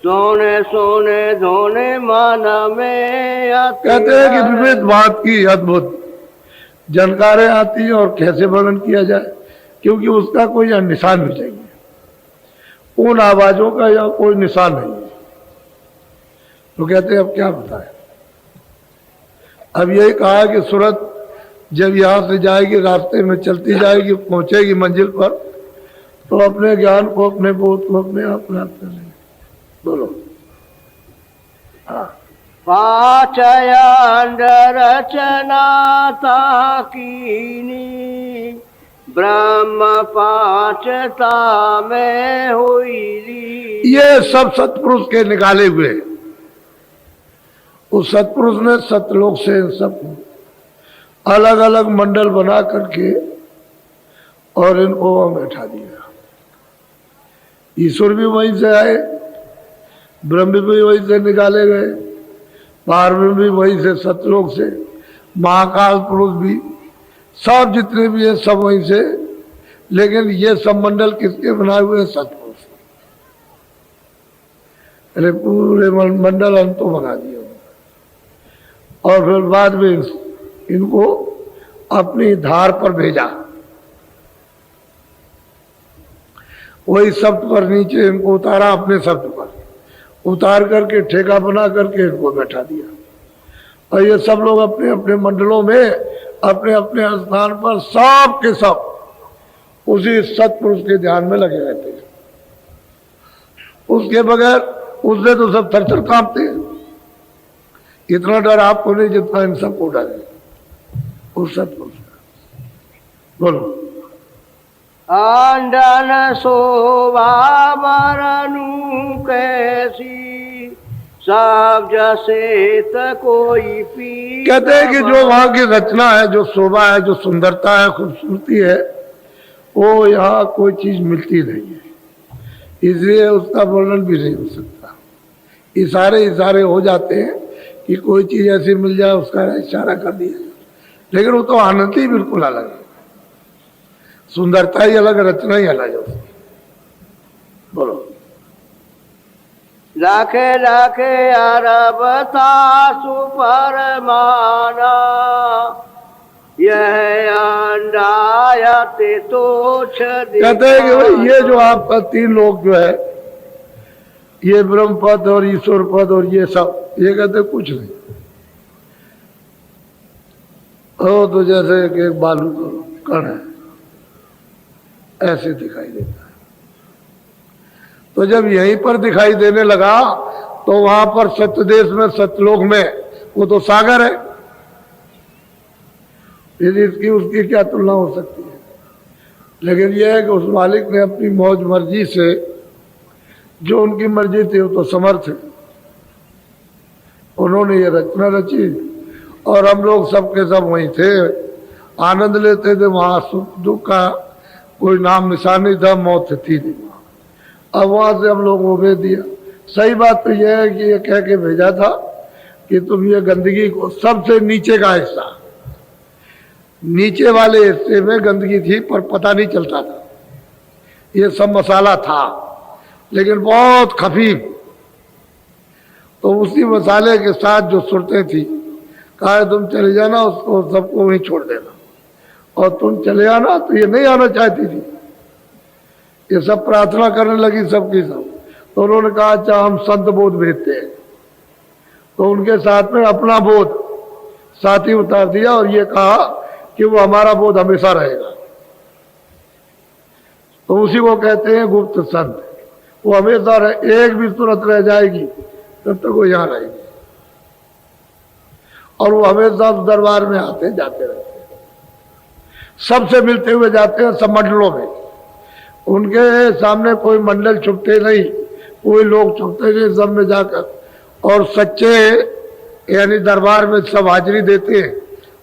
B: सोने सोने धोने मन में।
A: कहते हैं कि विविध बात की अद्भुत जानकारें आती है, और कैसे वर्णन किया जाए, क्योंकि उसका कोई निशान भी चाहिए। उन आवाजों का या कोई निशान नहीं है। तो कहते हैं अब क्या बताएं। अब यही कहा कि सूरत जब यहां से जाएगी, रास्ते में चलती जाएगी, पहुंचेगी मंजिल पर, तो अपने ज्ञान को, अपने बोध को अपने आप प्राप्त करेगी। बोलो। हाँ।
B: पाचयांड रचना ताकीनी, ब्रह्म पाचता में हुई।
A: ये सब सतपुरुष के निकाले हुए। उस सतपुरुष ने सतलोक से सब अलग अलग मंडल बना करके और इनको वहां बैठा दिया। ईश्वर भी वहीं से आए, ब्रह्म भी वहीं से निकाले गए, पार्वती भी वहीं से, सतलोक से, महाकाल पुरुष भी, सब जितने भी है सब वहीं से। लेकिन ये सब मंडल किसके बनाए हुए? सतपुरुष। अरे पूरे मंडल हम तो बना दिए, और फिर बाद में इनको अपनी धार पर भेजा। वही शब्द पर नीचे इनको उतारा, अपने शब्द पर उतार करके ठेका बना करके इनको बैठा दिया। और ये सब लोग अपने अपने मंडलों में, अपने अपने स्थान पर सब के सब उसी सतपुरुष के ध्यान में लगे रहते हैं। उसके बगैर, उससे तो सब थर-थर कांपते हैं। इतना डर आपको नहीं जितना इन सबको डर है उस सतपुरुष का। बोलो।
B: आंडन शोभा बरनु कैसी, सब जैसे कोई पी।
A: कहते हैं कि जो वहां की रचना है, जो शोभा है, जो सुंदरता है, खूबसूरती है, वो यहाँ कोई चीज मिलती नहीं है। इसलिए उसका वर्णन भी नहीं हो सकता। इशारे इशारे हो जाते हैं कि कोई चीज ऐसी मिल जाए, उसका इशारा कर दिया जाए, लेकिन वो तो आनंद ही बिल्कुल अलग है। सुंदरता ही अलग, रचना ही अलग है उसकी। बोलो।
B: लाखे लाखे अरबता सुपरमाना, यह अंडायते तो
A: कहते हैं कि भाई ये जो आपका 3 लोग जो है, ये ब्रह्म पद और ईश्वर पद और ये सब, ये कहते कुछ नहीं। ओ तो जैसे कि एक बालू का कण है ऐसे दिखाई देता है। तो जब यहीं पर दिखाई देने लगा तो वहां पर सत्यदेश में सतलोक में वो तो सागर है, यदि इसकी उसकी क्या तुलना हो सकती है। लेकिन यह है कि उस मालिक ने अपनी मौज मर्जी से जो उनकी मर्जी थी वो तो समर्थ है, उन्होंने ये रचना रची और हम लोग सबके सब वहीं थे, आनंद लेते थे। वहां सुख दुख का कोई नाम निशान नहीं था, मौत थी नहीं। अब वहां से हम लोग को भेज दिया। सही बात तो यह है कि ये कह के भेजा था कि तुम ये गंदगी को, सबसे नीचे का हिस्सा, नीचे वाले हिस्से में गंदगी थी पर पता नहीं चलता था, ये सब मसाला था लेकिन बहुत खफीफ। तो उसी मसाले के साथ जो सुरतें थी, कहा तुम चले जाना, उसको सबको वहीं छोड़ देना, और तुम चले आना। तो ये नहीं आना चाहती थी, ये सब प्रार्थना करने लगी सबकी सब। तो उन्होंने कहा अच्छा हम संत बोध भेजते हैं। तो उनके साथ में अपना बोध साथी उतार दिया और ये कहा कि वो हमारा बोध हमेशा रहेगा। तो उसी को कहते हैं गुप्त संत। वो हमेशा एक भी सूरत रह जाएगी तब तक वो यहाँ रहेगी, और वो हमेशा दरबार में आते जाते रहते हैं, सबसे मिलते हुए जाते हैं, सब मंडलों में। उनके सामने कोई मंडल छुपते नहीं, कोई लोग छुपते नहीं, सब में जाकर। और सच्चे यानी दरबार में सब हाजिरी देते हैं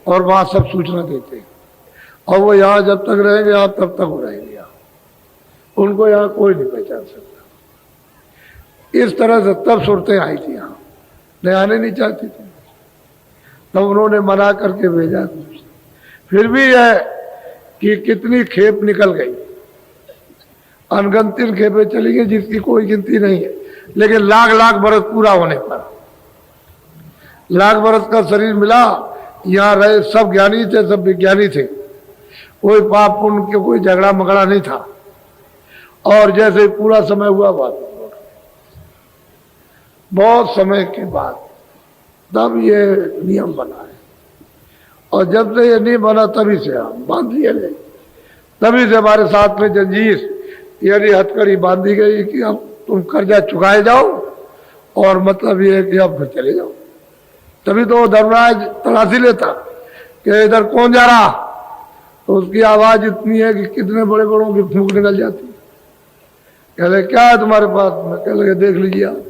A: और वहां सब सूचना देते हैं, और वो यहाँ जब तक रहेंगे आप तब तक वो रहेंगे यहाँ, उनको यहाँ कोई नहीं पहचान सकता। इस तरह से तब सुरतें आई थी यहाँ, नहीं आने नहीं चाहती थी, तब उन्होंने मना करके भेजा। फिर भी है कि कितनी खेप निकल गई, अनगिनती खेपें चली गई जिसकी कोई गिनती नहीं है। लेकिन लाख लाख बरस पूरा होने पर, लाख बरस का शरीर मिला, यहाँ रहे सब ज्ञानी थे, सब विज्ञानी थे, कोई पाप पुण्य के कोई झगड़ा मगड़ा नहीं था। और जैसे पूरा समय हुआ बात, बहुत समय के बाद तब ये नियम बना है, और जब से ये नहीं बना तभी से हम बांध लिए गए, तभी से हमारे साथ में जंजीर यानी हथकड़ी बांधी गई कि अब तुम कर्जा चुकाए जाओ, और मतलब ये है कि अब घर चले जाओ। तभी तो धर्मराज तलाशी लेता कि इधर कौन जा रहा, तो उसकी आवाज इतनी है कि कितने बड़े बड़ों की फूंक निकल जाती। कह ले क्या है तुम्हारे पास, मैं कह लगे देख लीजिए आप,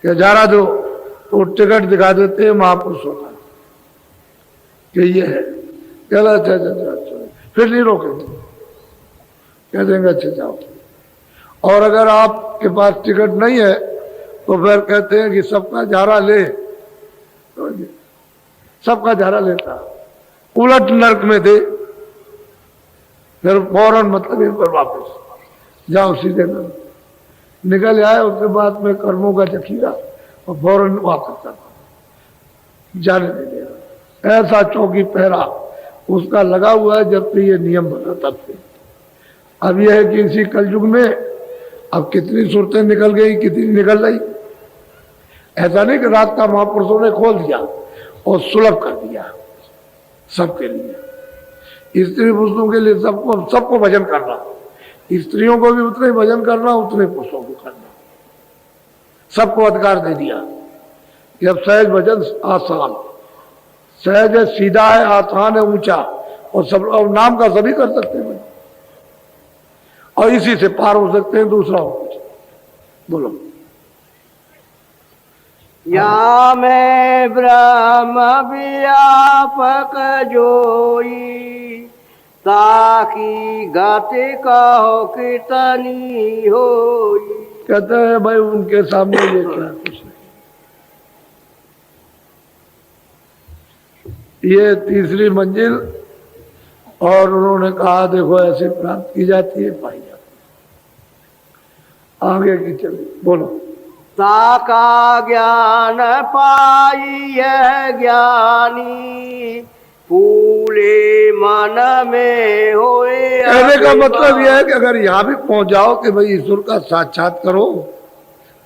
A: क्या जा रहा तो टिकट दिखा देते हैं महापुरुषों का कि ये है। कह ला अच्छा अच्छा अच्छा, फिर नहीं रोकेंगे, कह देंगे अच्छा जाओ। और अगर आपके पास टिकट नहीं है तो फिर कहते हैं कि सबका झारा ले, तो सबका झारा लेता, उलट नर्क में थे। फिर फौरन मतलब इन पर वापस जाओ, सीधे में निकल आए, उसके बाद में कर्मों का जखीरा और फौरन वापस करता, जाने नहीं देगा। ऐसा चौकी पहरा उसका लगा हुआ है जब से ये नियम बना तब से। अब यह है कि इसी कलयुग में अब कितनी सूरतें निकल गई, कितनी निकल रही। ऐसा नहीं कि रात का महापुरुषों ने खोल दिया और सुलभ कर दिया सबके लिए, स्त्री पुरुषों के लिए सबको भजन करना, स्त्रियों को भी उतने भजन करना, उतने पुरुषों को करना, सबको अधिकार दे दिया कि अब सहज भजन आसान, सहज है, सीधा है, आसान है, ऊंचा, और सब और नाम का सभी कर सकते हैं और इसी से पार हो सकते हैं, दूसरा हो कुछ। बोलो।
B: या मैं ब्रह्म व्यापक जोई, ताकि गाते कहो कीर्तनी होई।
A: कहते हैं भाई उनके सामने ये क्या कुछ नहीं। ये तीसरी मंजिल, और उन्होंने कहा देखो ऐसे प्राप्त की जाती है, पाई जाती है। आगे की चलिए, बोलो।
B: ताका ज्ञान पाई है ज्ञानी, फूले मन में होए।
A: कहने का मतलब यह है कि अगर यहाँ भी पहुंच जाओ कि भाई ईश्वर का साक्षात करो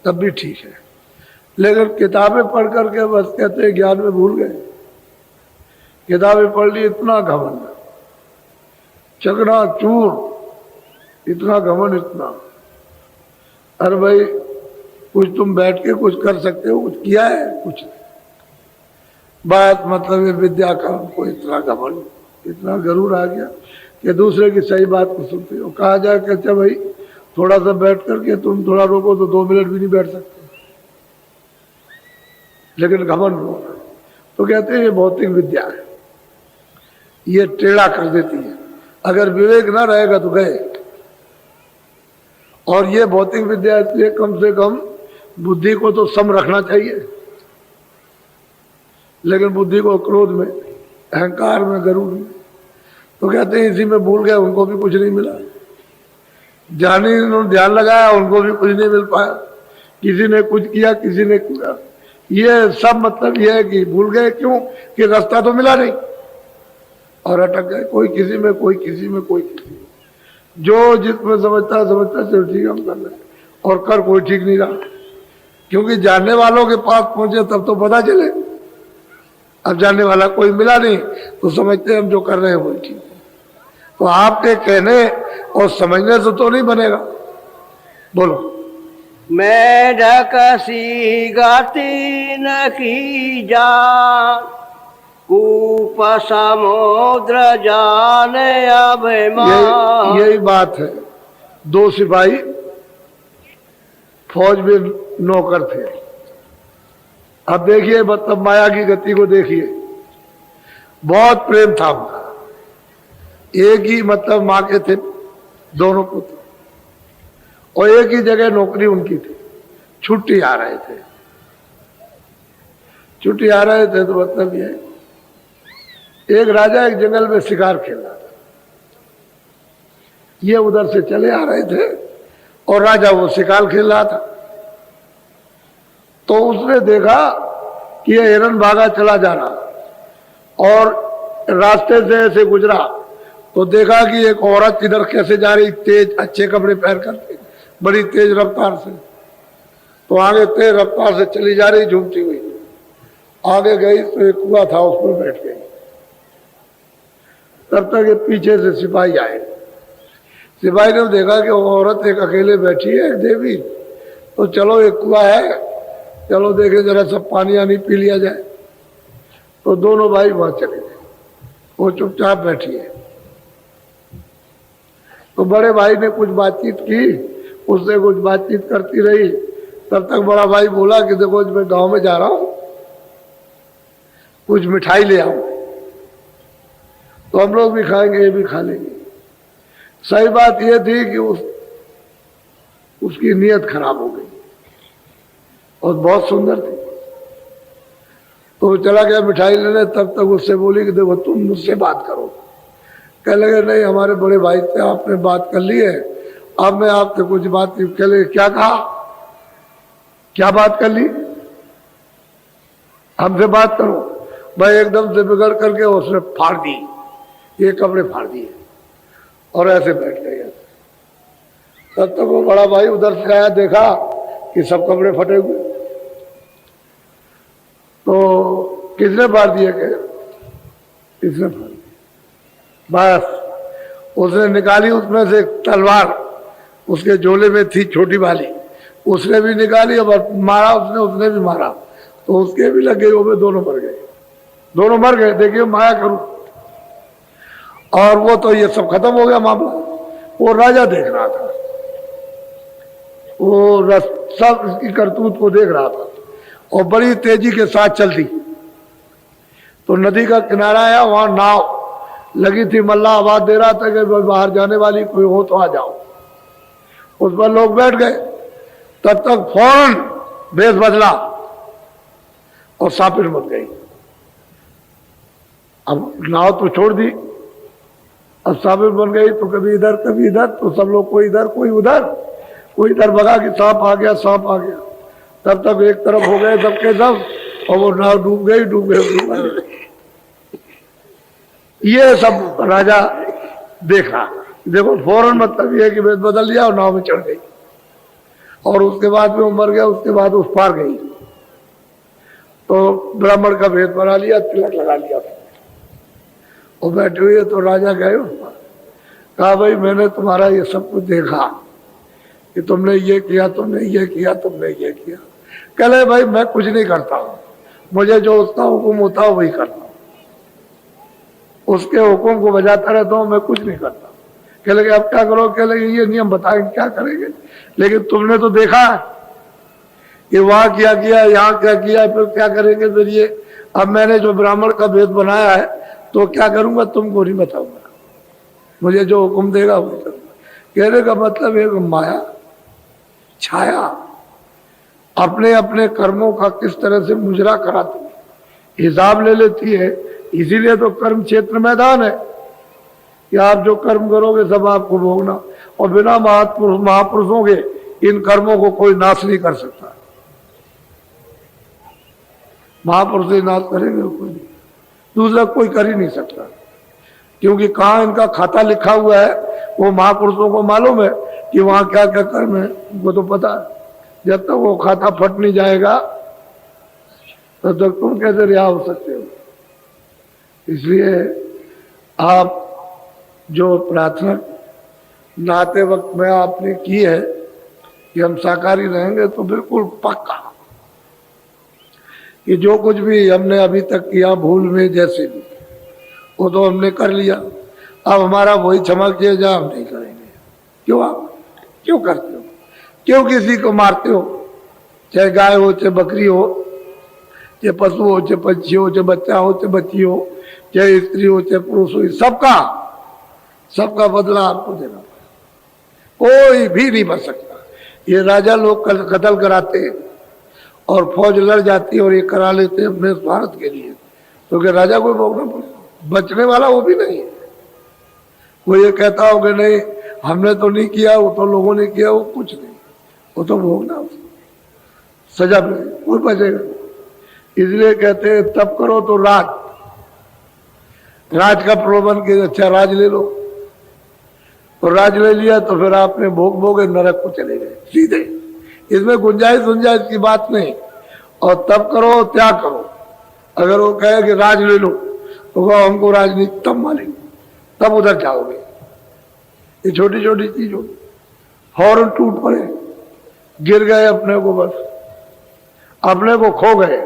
A: तब भी ठीक है, लेकिन किताबें पढ़ करके बस कहते हैं ज्ञान में भूल गए। किताबें पढ़ ली, इतना घमंड, चकना चूर, इतना घमंड, इतना। अरे भाई कुछ तुम बैठ के कुछ कर सकते हो, कुछ किया है? कुछ नहीं। बात मतलब ये विद्या का हमको इतना घमंड, इतना गरूर आ गया कि दूसरे की सही बात को सुनते हो। कहा जाए कि अच्छा भाई थोड़ा सा बैठ करके तुम थोड़ा रोको तो 2 मिनट भी नहीं बैठ सकते, लेकिन घमंड हो। तो कहते हैं ये भौतिक विद्या है, ये टेढ़ा कर देती है। अगर विवेक ना रहेगा तो गए। और ये भौतिक विद्या इसलिए कम से कम बुद्धि को तो सम रखना चाहिए, लेकिन बुद्धि को क्रोध में, अहंकार में, गरूर में, तो कहते हैं इसी में भूल गए, उनको भी कुछ नहीं मिला। जाने उन्होंने ध्यान लगाया, उनको भी कुछ नहीं मिल पाया। किसी ने कुछ किया, किसी ने किया। ये सब मतलब ये है कि भूल गए, क्यों कि रास्ता तो मिला नहीं और अटक गए। कोई किसी में, कोई किसी में, कोई किसी में। जो जिसमें समझता चलो ठीक है हम कर रहे, और कर कोई ठीक नहीं रहा। क्योंकि जानने वालों के पास पहुंचे तब तो पता चले। अब जानने वाला कोई मिला नहीं तो समझते हम जो कर रहे हैं वही ठीक है। तो आपके कहने और समझने से तो नहीं बनेगा। बोलो।
B: मेढक सी गति न की जान, कूप समुद्र जाने अभिमान।
A: यही बात है। 2 सिपाही फौज में नौकर थे। अब देखिए मतलब माया की गति को देखिए। बहुत प्रेम था उनका, एक ही मतलब माँ के थे दोनों पुत्र, और एक ही जगह नौकरी उनकी थी। छुट्टी आ रहे थे, छुट्टी आ रहे थे तो मतलब ये एक राजा एक जंगल में शिकार खेल रहा था। ये उधर से चले आ रहे थे और राजा वो शिकार खेल रहा था। तो उसने देखा कि ये हिरन भागा चला जा रहा और रास्ते से ऐसे गुजरा तो देखा कि एक औरत इधर कैसे जा रही, तेज अच्छे कपड़े पहन कर, बड़ी तेज रफ्तार से। तो आगे तेज रफ्तार से चली जा रही झूमती हुई। आगे गई तो एक कुआं था, उस पर बैठ गई। तब तक ये पीछे से सिपाही आए। सिपाही ने देखा कि वो औरत एक अकेले बैठी है, एक देवी, तो चलो एक कुआं है, चलो देखे जरा सब पानी आनी पी लिया जाए। तो दोनों भाई वहां चले गए, वो चुपचाप बैठी है। तो बड़े भाई ने कुछ बातचीत की, उससे कुछ बातचीत करती रही। तब तक बड़ा भाई बोला कि देखो मैं गांव में जा रहा हूं, कुछ मिठाई ले आऊं, तो हम लोग भी खाएंगे, ये भी खा लेंगे। सही बात यह थी कि उसकी नीयत खराब हो गई और बहुत सुंदर थी। तो वो चला गया मिठाई लेने। तब तक उससे बोली कि देखो तुम मुझसे बात करो। कह लगे नहीं हमारे बड़े भाई से आपने बात कर ली है, अब मैं आपसे कुछ बात। कह लगे क्या कहा, क्या बात कर ली, हमसे बात करो। भाई एकदम से बिगड़ करके उसने फाड़ दी, ये कपड़े फाड़ दिए और ऐसे बैठ गए। तब तक वो बड़ा भाई उधर से आया, देखा कि सब कपड़े फटे हुए। तो किसने फाड़ दिए, किसने फाड़ दिया? बस उसने निकाली उसमें से तलवार, उसके झोले में थी छोटी वाली, उसने भी निकाली और मारा उसने भी मारा। तो उसके भी लग गई, वो दोनों मर गए, दोनों मर गए। देखिए माया करूं। और वो तो ये सब खत्म हो गया मामला। वो राजा देख रहा था, वो सब इसकी करतूत को देख रहा था और बड़ी तेजी के साथ चलती। तो नदी का किनारा आया, वहां नाव लगी थी। मल्ला आवाज दे रहा था कि बाहर जाने वाली कोई हो तो आ जाओ। उस पर लोग बैठ गए। तब तक फौरन भेष बदला और सापिर मच गई। अब नाव तो छोड़ दी, अब साबिर बन गई। तो कभी इधर कभी इधर, तो सब लोग कोई इधर कोई उधर, कोई इधर भगा कि सांप आ गया, सांप आ गया। तब तक एक तरफ हो गए सबके सब, और वो नाव डूब गई, डूब गई। ये सब राजा देखा। देखो फौरन मतलब ये कि वेश बदल लिया और नाव में चढ़ गई। और उसके बाद में वो मर गया, उसके बाद उस पार गई। तो ब्राह्मण का भेद बना लिया, तिलक लगा लिया और बैठे हुए। तो राजा गए उस पर, कहा भाई मैंने तुम्हारा ये सब कुछ देखा कि तुमने ये किया, तुमने ये किया, तुमने ये किया। कहले भाई मैं कुछ नहीं करता हूँ, मुझे जो उसका हुक्म होता है वही करता हूँ, उसके हुक्म को बजाता रहता हूँ, मैं कुछ नहीं करता। कह लगे अब क्या करो? कह लगे ये नियम बताएंगे क्या करेंगे, लेकिन तुमने तो देखा कि वहां क्या किया, यहाँ क्या किया, फिर क्या करेंगे फिर ये। अब मैंने जो ब्राह्मण का भेद बनाया है तो क्या करूंगा तुमको नहीं बताऊंगा, मुझे जो हुक्म देगा वही करूंगा। कहने का मतलब एक माया छाया अपने अपने कर्मों का किस तरह से मुजरा कराती है, हिसाब ले लेती है। इसीलिए तो कर्म क्षेत्र मैदान है कि आप जो कर्म करोगे सब आपको भोगना, और बिना महापुरुषों के इन कर्मों को कोई नाश नहीं कर सकता। महापुरुष ही नाश करेंगे, कोई नहीं, दूसरा कोई कर ही नहीं सकता, क्योंकि कहाँ इनका खाता लिखा हुआ है वो महापुरुषों को मालूम है कि वहां क्या क्या कर्म है, उनको तो पता है। जब तक वो खाता फट नहीं जाएगा तब तक तुम कैसे रिहा हो सकते हो। इसलिए आप जो प्रार्थना नहाते वक्त में आपने की है कि हम शाकाहारी रहेंगे, तो बिल्कुल पक्का कि जो कुछ भी हमने अभी तक किया भूल में जैसे भी, वो तो हमने कर लिया। अब हमारा वही क्षमा किया जाए, हम नहीं करेंगे। क्यों? आप क्यों करते हो? क्यों किसी को मारते हो? चाहे गाय हो, चाहे बकरी हो, चाहे पशु हो, चाहे पक्षी हो, चाहे बच्चा हो, चाहे बच्ची हो, चाहे स्त्री हो, चाहे पुरुष हो, सबका बदला आपको देना पड़ेगा। कोई भी नहीं बच सकता। ये राजा लोग कत्ल कराते हैं और फौज लड़ जाती है और ये करा लेते हैं अपने स्वार्थ के लिए, तो क्या राजा को भोगना पड़ेगा? बचने वाला वो भी नहीं है। वो ये कहता हो कि नहीं हमने तो नहीं किया, वो तो लोगों ने किया, वो कुछ नहीं, वो तो भोगना, सजा मिलेगी, कोई बचेगा। इसलिए कहते हैं तब करो तो राज का प्रलोभन के अच्छा राज ले लो, और राज ले लिया तो फिर आपने भोगे नरक को चले गए सीधे। इसमें गुंजाइश की बात नहीं। और तब करो त्याग करो। अगर वो कहे कि राज ले लो तो कहो हमको राज नहीं, तब मानेंगे, तब उधर जाओगे। ये छोटी छोटी चीज होगी, फौरन टूट पड़े, गिर गए अपने को, बस अपने को खो गए।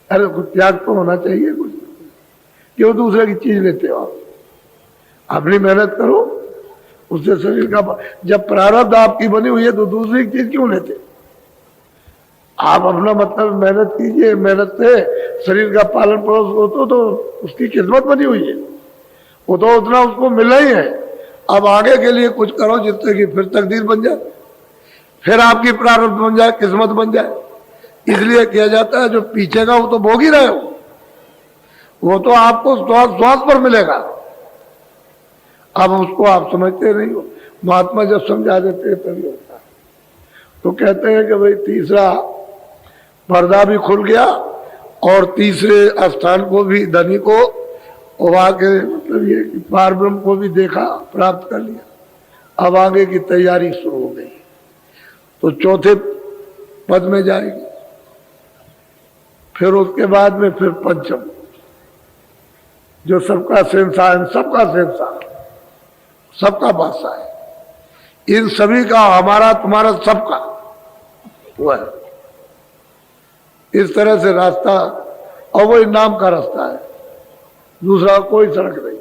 A: अरे कुछ त्याग तो होना चाहिए कुछ। क्यों दूसरे की चीज लेते हो आप? अपनी मेहनत करो, उससे शरीर का, जब प्रारब्ध आपकी बनी हुई है तो दूसरी चीज क्यों लेते? आप अपना मतलब मेहनत कीजिए, मेहनत से शरीर का पालन पोषण हो तो उसकी किस्मत बनी हुई है, वो तो उतना उसको मिला ही है। अब आगे के लिए कुछ करो जिससे कि फिर तकदीर बन जाए, फिर आपकी प्रारब्ध बन जाए, किस्मत बन जाए। इसलिए किया जाता है जो पीछे का वो तो भोग ही रहे हो, वो तो आपको श्वास पर मिलेगा। अब उसको आप समझते नहीं हो। महात्मा जब समझा देते हैं तभी होता है। तो कहते हैं कि भाई तीसरा पर्दा भी खुल गया और तीसरे स्थान को भी धनी को वहां के मतलब ये कि पार ब्रह्म को भी देखा, प्राप्त कर लिया। अब आगे की तैयारी शुरू हो गई, तो चौथे पद में जाएगी। फिर उसके बाद में फिर पंचम, जो सबका शहंशाह, सबका शहंशाह, सबका बादशाह है, इन सभी का, हमारा तुम्हारा सबका हुआ है। इस तरह से रास्ता, और वही नाम का रास्ता है, दूसरा कोई सड़क नहीं।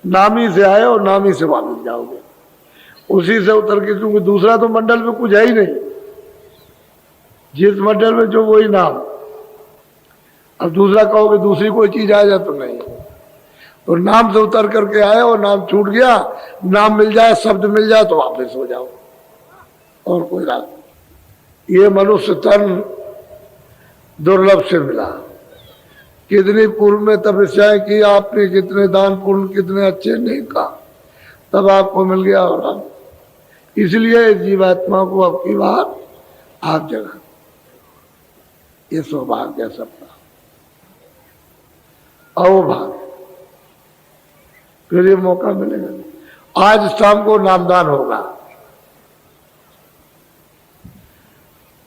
A: नाम ही से आए और नाम ही से वापस जाओगे, उसी से उतर के, क्योंकि दूसरा तो मंडल में कुछ है ही नहीं। जिस मंडल में जो वही नाम, अब दूसरा कहोगे दूसरी कोई चीज आ जाए तो नहीं। तो नाम से उतर करके आए और नाम छूट गया, नाम मिल जाए, शब्द मिल जाए तो वापस हो जाओ, और कोई रास्ता। ये मनुष्य तन दुर्लभ से मिला। कितनी पूर्व में तपस्याएं की आपने, कितने दान पुण्य, कितने अच्छे नहीं का, तब आपको मिल गया। और आप इसलिए जीवात्मा को अब की बात आप जगह, ये सौभाग्य है सबका, अवभाग्य। फिर ये मौका मिलेगा। आज शाम को नामदान होगा।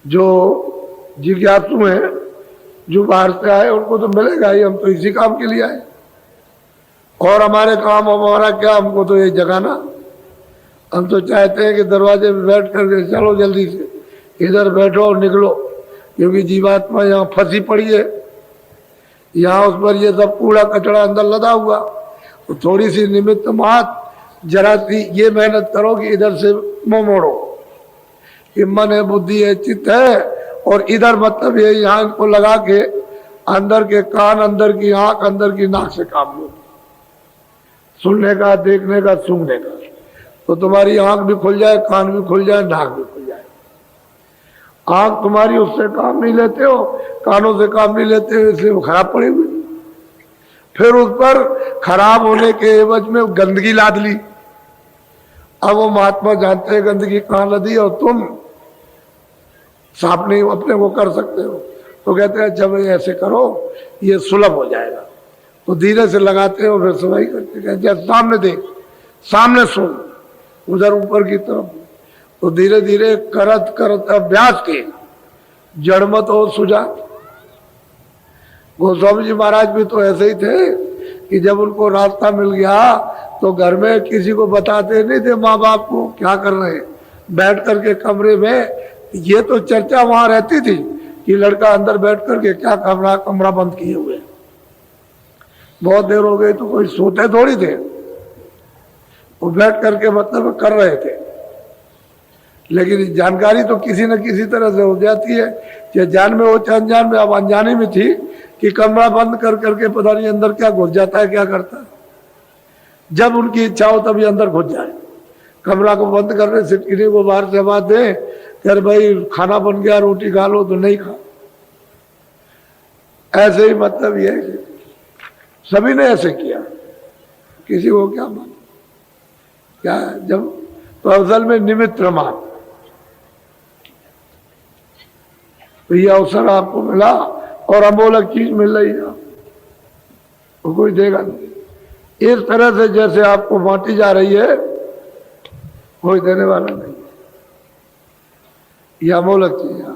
A: जो जिज्ञासु हैं, जो बाहर से आए उनको तो मिलेगा ही, हम तो इसी काम के लिए आए। और हमारे काम हमारा क्या, हमको तो ये जगाना। हम तो चाहते हैं कि दरवाजे पे बैठ कर चलो जल्दी से इधर बैठो और निकलो, क्योंकि जीवात्मा यहाँ फंसी पड़ी है, यहाँ उस पर ये सब कूड़ा कचरा अंदर लदा हुआ। तो थोड़ी सी निमित्त मात्र जरा सी ये मेहनत करो कि इधर से मुंह मोड़ो, कि मन है, बुद्धि है, चित्त है, और इधर मतलब ये यहाँ को लगा के अंदर के कान, अंदर की आंख, अंदर की नाक से काम लो, सुनने का, देखने का, सूंघने का। तो तुम्हारी आंख भी खुल जाए, कान भी खुल जाए, नाक भी खुल जाए। आंख तुम्हारी उससे काम नहीं लेते हो, कानों से काम नहीं लेते हो, इसलिए वो खराब पड़ी हुई। फिर उस पर खराब होने के एवज में गंदगी लाद ली। अब वो महात्मा जानते हैं गंदगी कहाँ लदी, और तुम साफ नहीं अपने को कर सकते हो। तो कहते हैं जब ऐसे करो ये सुलभ हो जाएगा। तो धीरे से लगाते हो, फिर सफाई करते हैं, सामने देख, सामने सुन, उधर ऊपर की तरफ। तो धीरे धीरे करत करत अभ्यास के जड़मत और सुजात। गोस्वामी जी महाराज भी तो ऐसे ही थे कि जब उनको रास्ता मिल गया तो घर में किसी को बताते नहीं थे माँ बाप को क्या कर रहे हैं, बैठ करके कमरे में। ये तो चर्चा वहां रहती थी कि लड़का अंदर बैठ करके क्या कमरा बंद किए हुए, बहुत देर हो गई, तो कोई सोते थोड़ी थे, वो बैठ करके मतलब कर रहे थे। लेकिन जानकारी तो किसी न किसी तरह से हो जाती है, चाहे जान में हो चाहे अनजान में। अब अनजाने में थी कि कमरा बंद कर करके पता नहीं अंदर क्या घुस जाता है, क्या करता है। जब उनकी इच्छा हो तभी अंदर घुस जाए। कमरा को बंद करने से किसी को बाहर से आवाज दे, यार भाई खाना बन गया, रोटी खा लो, तो नहीं खा। ऐसे ही मतलब ये है कि सभी ने ऐसे किया, किसी को क्या मान क्या जब तो असल में निमित्त मान। तो ये अवसर आपको मिला और अमोलक चीज मिल रही है, तो कोई देगा नहीं। इस तरह से जैसे आपको बांटी जा रही है, कोई देने वाला नहीं, यह अमोलक चीज है।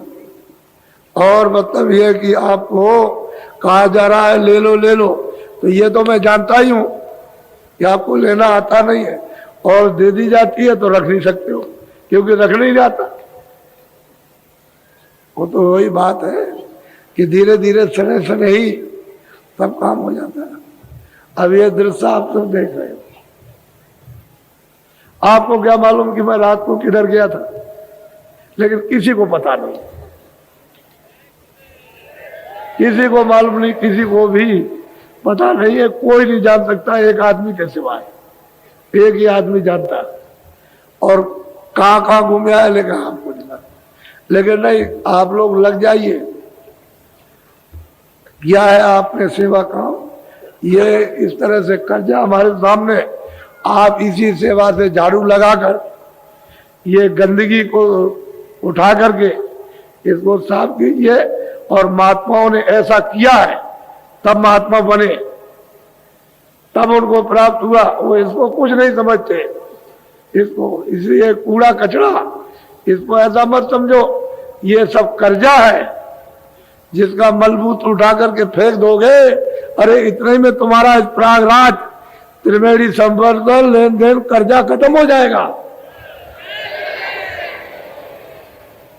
A: और मतलब यह कि आपको कहा जा रहा है ले लो ले लो, तो ये तो मैं जानता ही हूं कि आपको लेना आता नहीं है, और दे दी जाती है तो रख नहीं सकते हो, क्योंकि रख नहीं जाता। वो तो वही बात है कि धीरे धीरे सने सने ही सब काम हो जाता है। अब ये दृश्य आप सब देख रहे हो। आपको क्या मालूम कि मैं रात को किधर गया था, लेकिन किसी को पता नहीं, किसी को मालूम नहीं, किसी को भी पता नहीं है, कोई नहीं जान सकता एक आदमी के सिवाय। एक ही आदमी जानता है, और कहाँ कहाँ घूमे आए लेकिन आपको नहीं लगता। लेकिन नहीं, आप लोग लग जाइए। किया है आपने सेवा काम, ये इस तरह से कर्जा हमारे सामने, आप इसी सेवा से झाड़ू लगाकर ये गंदगी को उठा करके इसको साफ कीजिए। और महात्माओं ने ऐसा किया है, तब महात्मा बने, तब उनको प्राप्त हुआ। वो इसको कुछ नहीं समझते, इसको इसलिए कूड़ा कचरा, इसको ऐसा मत समझो ये सब कर्जा है जिसका मलबूत उठा करके फेंक दोगे। अरे इतने में तुम्हारा प्रयागराज त्रिवेणी संवर्धन लेन देन कर्जा खत्म हो जाएगा।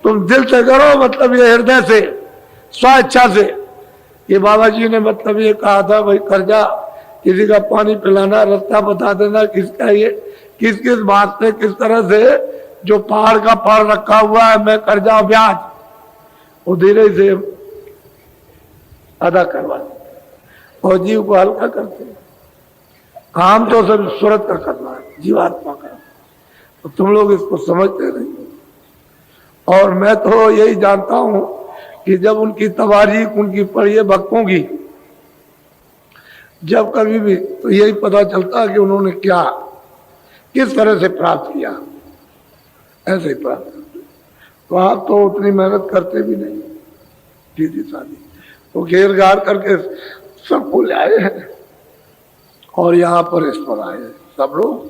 A: तुम दिल से करो, मतलब ये हृदय से, स्वेच्छा से। ये बाबा जी ने मतलब ये कहा था, भाई कर्जा किसी का पानी पिलाना, रास्ता बता देना, किसका ये किस किस बात से, किस तरह से जो पहाड़ का फल रखा हुआ है, मैं कर्जा ब्याज वो धीरे से अदा करवा और जीव को हल्का करते हैं। काम तो सब सूरत का करना है, जीवात्मा का। तो तुम लोग इसको समझते नहीं। और मैं तो यही जानता हूं कि जब उनकी तवारीख उनकी पढ़िए भक्तों की, जब कभी भी, तो यही पता चलता है कि उन्होंने क्या किस तरह से प्राप्त किया, ऐसे ही प्राप्त। तो आप तो उतनी मेहनत करते भी नहीं, सीधी सादी तो घेर घार करके सबको लाए हैं और यहाँ पर इस पर आए सब लोग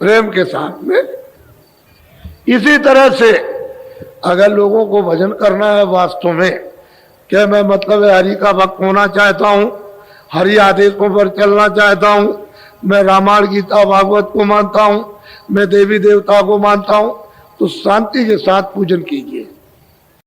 A: प्रेम के साथ में। इसी तरह से अगर लोगों को भजन करना है वास्तव में, कि मैं मतलब हरि का भक्त होना चाहता हूँ, हरि आदेशों पर चलना चाहता हूँ, मैं रामायण गीता भागवत को मानता हूँ, मैं देवी देवता को मानता हूँ, तो शांति के साथ पूजन कीजिए।